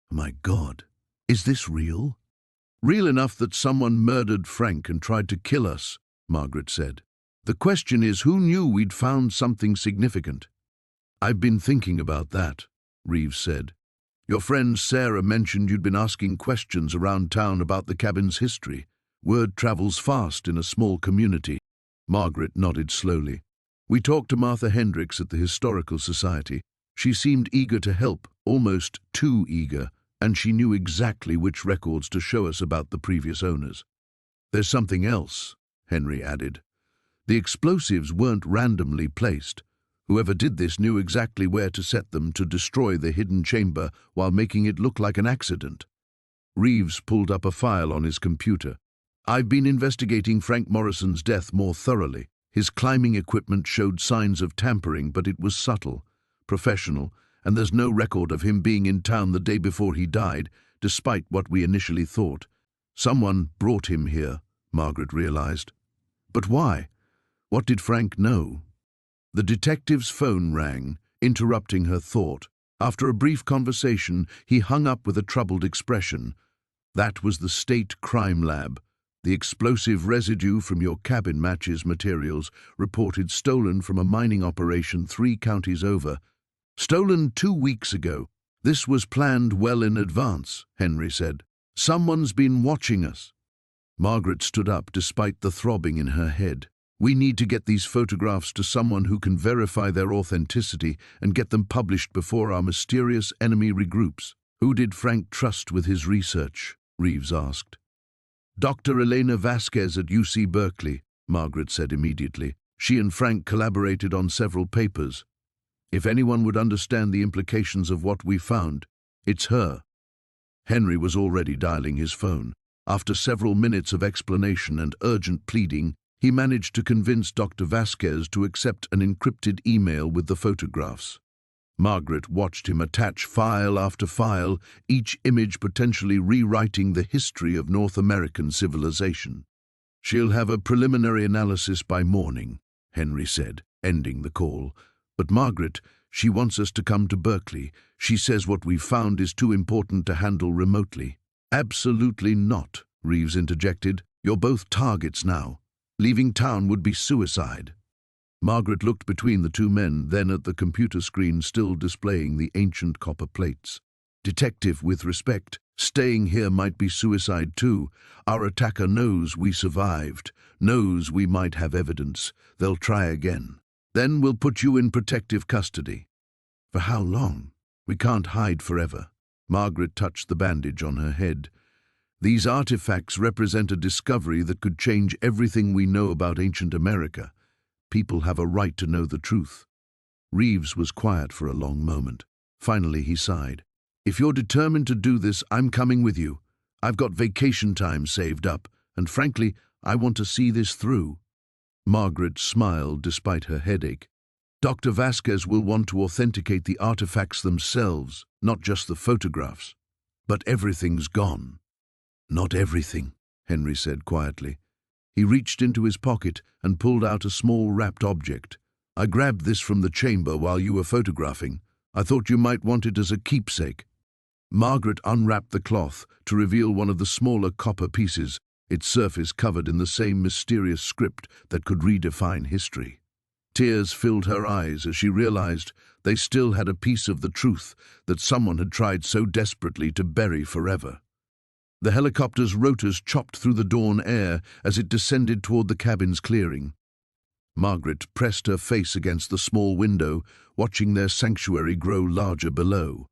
Speaker 1: "My God, is this real?" "Real enough that someone murdered Frank and tried to kill us," Margaret said. "The question is, who knew we'd found something significant?" "I've been thinking about that," Reeves said. "Your friend Sarah mentioned you'd been asking questions around town about the cabin's history. Word travels fast in a small community." Margaret nodded slowly. "We talked to Martha Hendricks at the Historical Society. She seemed eager to help, almost too eager, and she knew exactly which records to show us about the previous owners." "There's something else," Henry added. "The explosives weren't randomly placed. Whoever did this knew exactly where to set them to destroy the hidden chamber while making it look like an accident." Reeves pulled up a file on his computer. "I've been investigating Frank Morrison's death more thoroughly. His climbing equipment showed signs of tampering, but it was subtle, professional, and there's no record of him being in town the day before he died, despite what we initially thought. Someone brought him here," Margaret realized. "But why? What did Frank know?" The detective's phone rang, interrupting her thought. After a brief conversation, he hung up with a troubled expression. "That was the State Crime Lab. The explosive residue from your cabin matches materials reported stolen from a mining operation 3 counties over. Stolen 2 weeks ago. This was planned well in advance," Henry said. "Someone's been watching us." Margaret stood up despite the throbbing in her head. "We need to get these photographs to someone who can verify their authenticity and get them published before our mysterious enemy regroups." "Who did Frank trust with his research?" Reeves asked. "Dr. Elena Vasquez at UC Berkeley," Margaret said immediately. "She and Frank collaborated on several papers. If anyone would understand the implications of what we found, it's her." Henry was already dialing his phone. After several minutes of explanation and urgent pleading, he managed to convince Dr. Vasquez to accept an encrypted email with the photographs. Margaret watched him attach file after file, each image potentially rewriting the history of North American civilization. "She'll have a preliminary analysis by morning," Henry said, ending the call. "But Margaret, she wants us to come to Berkeley. She says what we've found is too important to handle remotely." "Absolutely not," Reeves interjected. "You're both targets now. Leaving town would be suicide." Margaret looked between the two men, then at the computer screen still displaying the ancient copper plates. "Detective, with respect, staying here might be suicide too. Our attacker knows we survived, knows we might have evidence. They'll try again. Then we'll put you in protective custody." "For how long? We can't hide forever." Margaret touched the bandage on her head. "These artifacts represent a discovery that could change everything we know about ancient America. People have a right to know the truth." Reeves was quiet for a long moment. Finally he sighed. "If you're determined to do this, I'm coming with you. I've got vacation time saved up, and frankly, I want to see this through." Margaret smiled despite her headache. "Dr. Vasquez will want to authenticate the artifacts themselves, not just the photographs. But everything's gone." "Not everything," Henry said quietly. He reached into his pocket and pulled out a small wrapped object. "I grabbed this from the chamber while you were photographing. I thought you might want it as a keepsake." Margaret unwrapped the cloth to reveal one of the smaller copper pieces, its surface covered in the same mysterious script that could redefine history. Tears filled her eyes as she realized they still had a piece of the truth that someone had tried so desperately to bury forever. The helicopter's rotors chopped through the dawn air as it descended toward the cabin's clearing. Margaret pressed her face against the small window, watching their sanctuary grow larger below.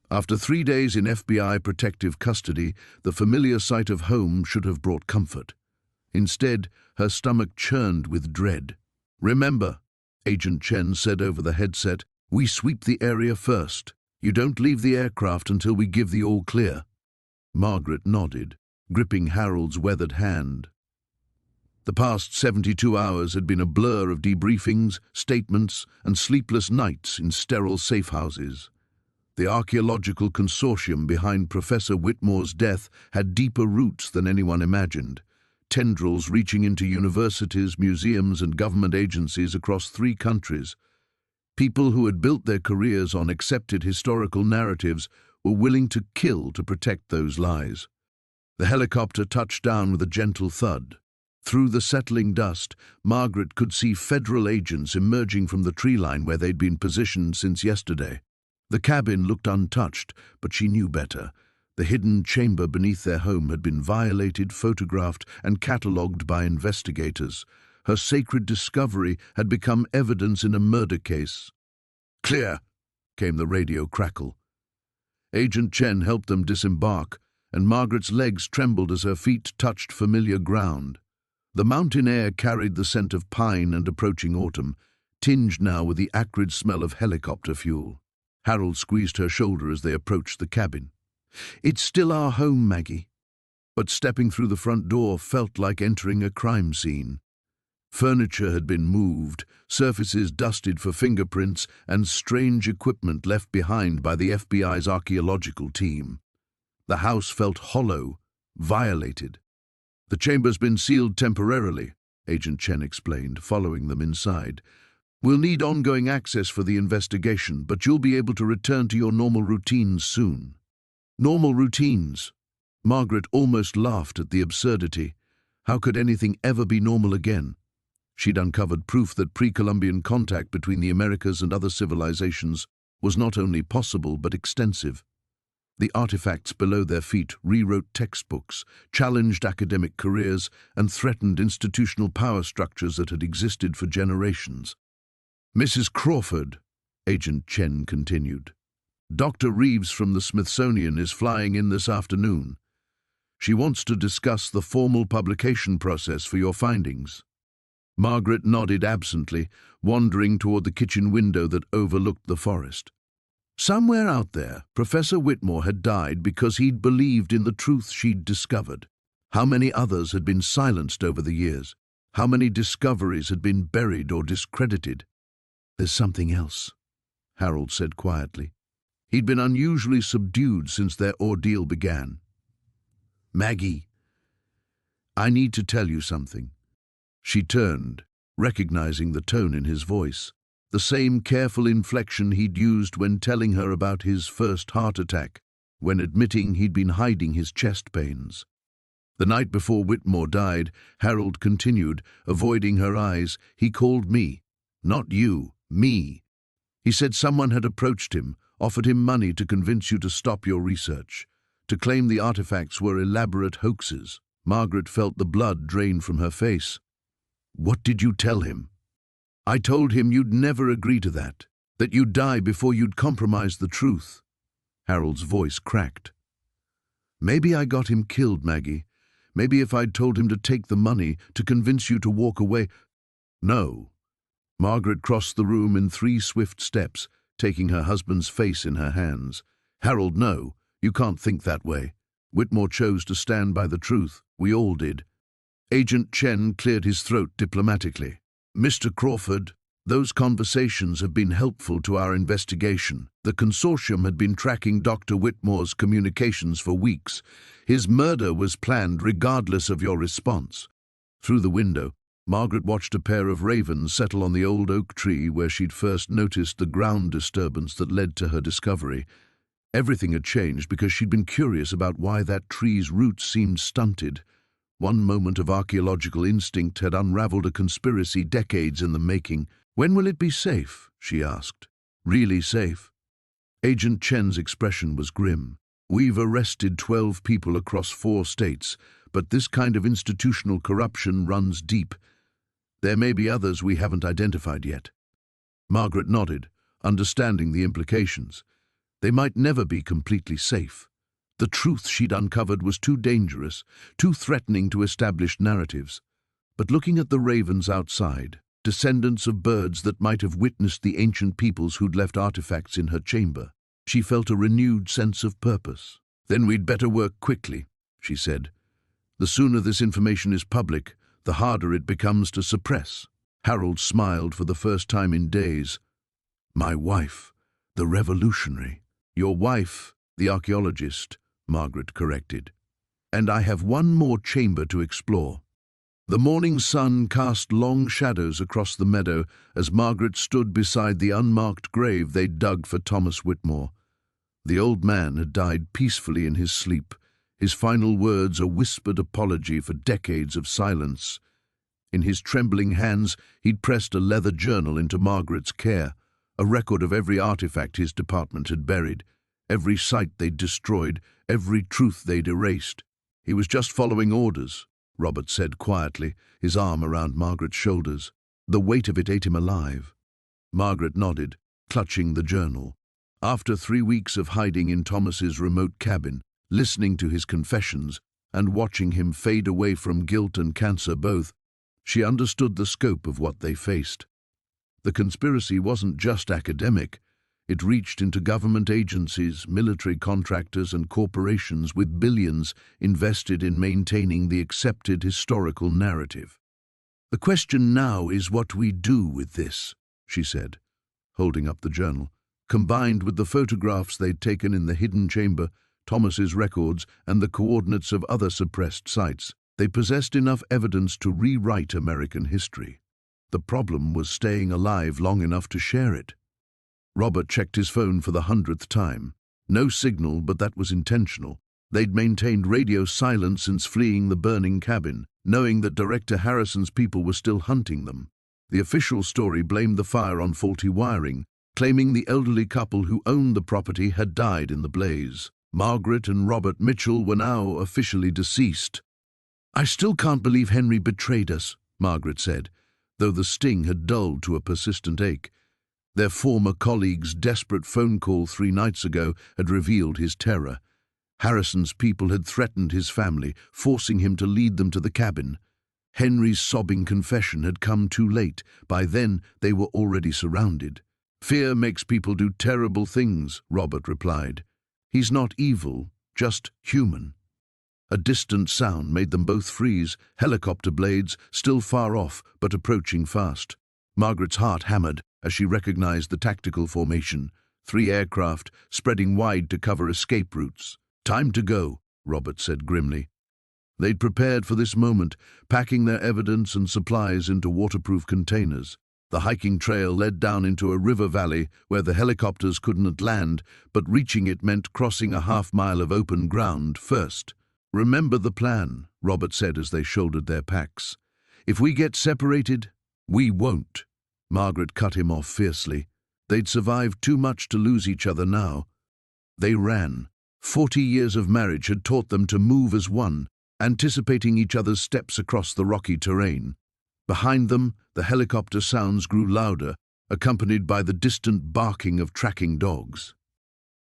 Speaker 1: After 3 days in FBI protective custody, the familiar sight of home should have brought comfort. Instead, her stomach churned with dread. "Remember," Agent Chen said over the headset, "we sweep the area first. You don't leave the aircraft until we give the all clear." Margaret nodded, gripping Harold's weathered hand. The past 72 hours had been a blur of debriefings, statements, and sleepless nights in sterile safe houses. The archaeological consortium behind Professor Whitmore's death had deeper roots than anyone imagined, tendrils reaching into universities, museums, and government agencies across 3 countries. People who had built their careers on accepted historical narratives were willing to kill to protect those lies. The helicopter touched down with a gentle thud. Through the settling dust, Margaret could see federal agents emerging from the tree line where they'd been positioned since yesterday. The cabin looked untouched, but she knew better. The hidden chamber beneath their home had been violated, photographed, and catalogued by investigators. Her sacred discovery had become evidence in a murder case. "Clear," came the radio crackle. Agent Chen helped them disembark, and Margaret's legs trembled as her feet touched familiar ground. The mountain air carried the scent of pine and approaching autumn, tinged now with the acrid smell of helicopter fuel. Harold squeezed her shoulder as they approached the cabin. "It's still our home, Maggie." But stepping through the front door felt like entering a crime scene. Furniture had been moved, surfaces dusted for fingerprints, and strange equipment left behind by the FBI's archaeological team. The house felt hollow, violated. "The chamber's been sealed temporarily," Agent Chen explained, following them inside. "We'll need ongoing access for the investigation, but you'll be able to return to your normal routines soon." Normal routines? Margaret almost laughed at the absurdity. How could anything ever be normal again? She'd uncovered proof that pre-Columbian contact between the Americas and other civilizations was not only possible but extensive. The artifacts below their feet rewrote textbooks, challenged academic careers, and threatened institutional power structures that had existed for generations. "Mrs. Crawford," Agent Chen continued, "Dr. Reeves from the Smithsonian is flying in this afternoon. She wants to discuss the formal publication process for your findings." Margaret nodded absently, wandering toward the kitchen window that overlooked the forest. Somewhere out there, Professor Whitmore had died because he'd believed in the truth she'd discovered. How many others had been silenced over the years? How many discoveries had been buried or discredited? "There's something else," Harold said quietly. He'd been unusually subdued since their ordeal began. "Maggie, I need to tell you something." She turned, recognizing the tone in his voice, the same careful inflection he'd used when telling her about his first heart attack, when admitting he'd been hiding his chest pains. "The night before Whitmore died," Harold continued, avoiding her eyes, "he called me. Not you, me. He said someone had approached him, offered him money to convince you to stop your research, to claim the artifacts were elaborate hoaxes." Margaret felt the blood drain from her face. "What did you tell him?" "I told him you'd never agree to that you'd die before you'd compromise the truth." Harold's voice cracked. "Maybe I got him killed, Maggie. Maybe if I'd told him to take the money, to convince you to walk away—" "No." Margaret crossed the room in 3 swift steps, taking her husband's face in her hands. "Harold, no, you can't think that way. Whitmore chose to stand by the truth. We all did." Agent Chen cleared his throat diplomatically. "Mr. Crawford, those conversations have been helpful to our investigation. The consortium had been tracking Dr. Whitmore's communications for weeks. His murder was planned regardless of your response." Through the window, Margaret watched a pair of ravens settle on the old oak tree where she'd first noticed the ground disturbance that led to her discovery. Everything had changed because she'd been curious about why that tree's roots seemed stunted. One moment of archaeological instinct had unraveled a conspiracy decades in the making. "When will it be safe?" she asked. "Really safe?" Agent Chen's expression was grim. "We've arrested 12 people across 4 states, but this kind of institutional corruption runs deep. There may be others we haven't identified yet." Margaret nodded, understanding the implications. They might never be completely safe. The truth she'd uncovered was too dangerous, too threatening to established narratives. But looking at the ravens outside, descendants of birds that might have witnessed the ancient peoples who'd left artifacts in her chamber, she felt a renewed sense of purpose. "Then we'd better work quickly," she said. "The sooner this information is public, the harder it becomes to suppress." Harold smiled for the first time in days. "My wife, the revolutionary." "Your wife, the archaeologist," Margaret corrected. "And I have one more chamber to explore." The morning sun cast long shadows across the meadow as Margaret stood beside the unmarked grave they'd dug for Thomas Whitmore. The old man had died peacefully in his sleep, his final words a whispered apology for decades of silence. In his trembling hands, he'd pressed a leather journal into Margaret's care, a record of every artifact his department had buried, every site they'd destroyed, every truth they'd erased. "He was just following orders," Robert said quietly, his arm around Margaret's shoulders. "The weight of it ate him alive." Margaret nodded, clutching the journal. After 3 weeks of hiding in Thomas's remote cabin, listening to his confessions, and watching him fade away from guilt and cancer both, she understood the scope of what they faced. The conspiracy wasn't just academic. It reached into government agencies, military contractors, and corporations with billions invested in maintaining the accepted historical narrative. "The question now is what we do with this," she said, holding up the journal. Combined with the photographs they'd taken in the hidden chamber, Thomas's records, and the coordinates of other suppressed sites, they possessed enough evidence to rewrite American history. The problem was staying alive long enough to share it. Robert checked his phone for the 100th time. No signal, but that was intentional. They'd maintained radio silence since fleeing the burning cabin, knowing that Director Harrison's people were still hunting them. The official story blamed the fire on faulty wiring, claiming the elderly couple who owned the property had died in the blaze. Margaret and Robert Mitchell were now officially deceased. "I still can't believe Henry betrayed us," Margaret said, though the sting had dulled to a persistent ache. Their former colleague's desperate phone call 3 nights ago had revealed his terror. Harrison's people had threatened his family, forcing him to lead them to the cabin. Henry's sobbing confession had come too late. By then, they were already surrounded. "Fear makes people do terrible things," Robert replied. "He's not evil, just human." A distant sound made them both freeze, helicopter blades still far off but approaching fast. Margaret's heart hammered as she recognized the tactical formation, 3 aircraft spreading wide to cover escape routes. "Time to go," Robert said grimly. They'd prepared for this moment, packing their evidence and supplies into waterproof containers. The hiking trail led down into a river valley where the helicopters couldn't land, but reaching it meant crossing a half-mile of open ground first. "Remember the plan," Robert said as they shouldered their packs. "If we get separated, we won't." Margaret cut him off fiercely. They'd survived too much to lose each other now. They ran. 40 years of marriage had taught them to move as one, anticipating each other's steps across the rocky terrain. Behind them, the helicopter sounds grew louder, accompanied by the distant barking of tracking dogs.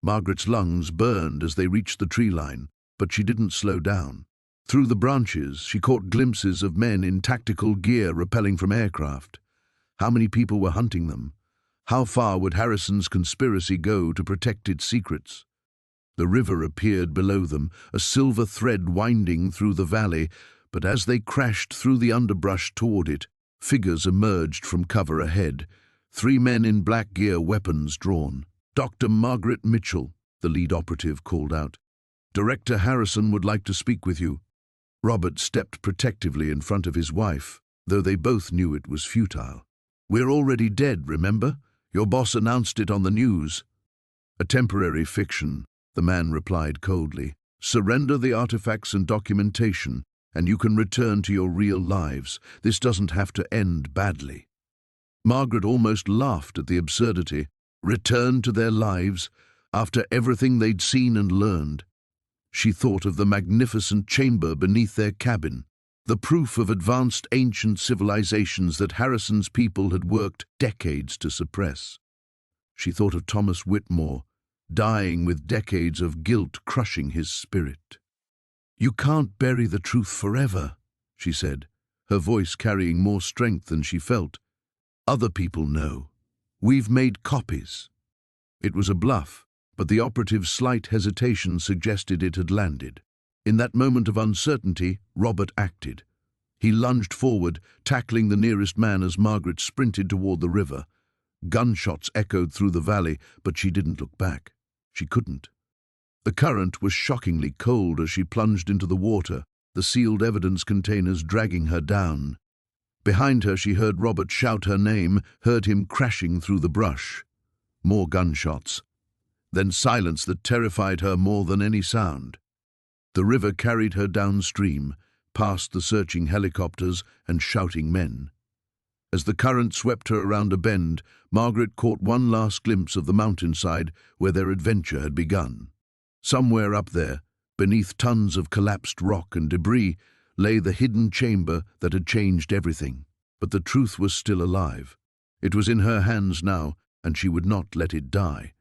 Speaker 1: Margaret's lungs burned as they reached the tree line, but she didn't slow down. Through the branches, she caught glimpses of men in tactical gear rappelling from aircraft. How many people were hunting them? How far would Harrison's conspiracy go to protect its secrets? The river appeared below them, a silver thread winding through the valley, but as they crashed through the underbrush toward it, figures emerged from cover ahead, 3 men in black gear, weapons drawn. "Dr. Margaret Mitchell," the lead operative called out. "Director Harrison would like to speak with you." Robert stepped protectively in front of his wife, though they both knew it was futile. "We're already dead, remember? Your boss announced it on the news." "A temporary fiction," the man replied coldly. "Surrender the artifacts and documentation, and you can return to your real lives. This doesn't have to end badly." Margaret almost laughed at the absurdity. Return to their lives after everything they'd seen and learned. She thought of the magnificent chamber beneath their cabin, the proof of advanced ancient civilizations that Harrison's people had worked decades to suppress. She thought of Thomas Whitmore, dying with decades of guilt crushing his spirit. "You can't bury the truth forever," she said, her voice carrying more strength than she felt. "Other people know. We've made copies." It was a bluff, but the operative's slight hesitation suggested it had landed. In that moment of uncertainty, Robert acted. He lunged forward, tackling the nearest man as Margaret sprinted toward the river. Gunshots echoed through the valley, but she didn't look back. She couldn't. The current was shockingly cold as she plunged into the water, the sealed evidence containers dragging her down. Behind her she heard Robert shout her name, heard him crashing through the brush. More gunshots. Then silence that terrified her more than any sound. The river carried her downstream, past the searching helicopters and shouting men. As the current swept her around a bend, Margaret caught one last glimpse of the mountainside where their adventure had begun. Somewhere up there, beneath tons of collapsed rock and debris, lay the hidden chamber that had changed everything. But the truth was still alive. It was in her hands now, and she would not let it die.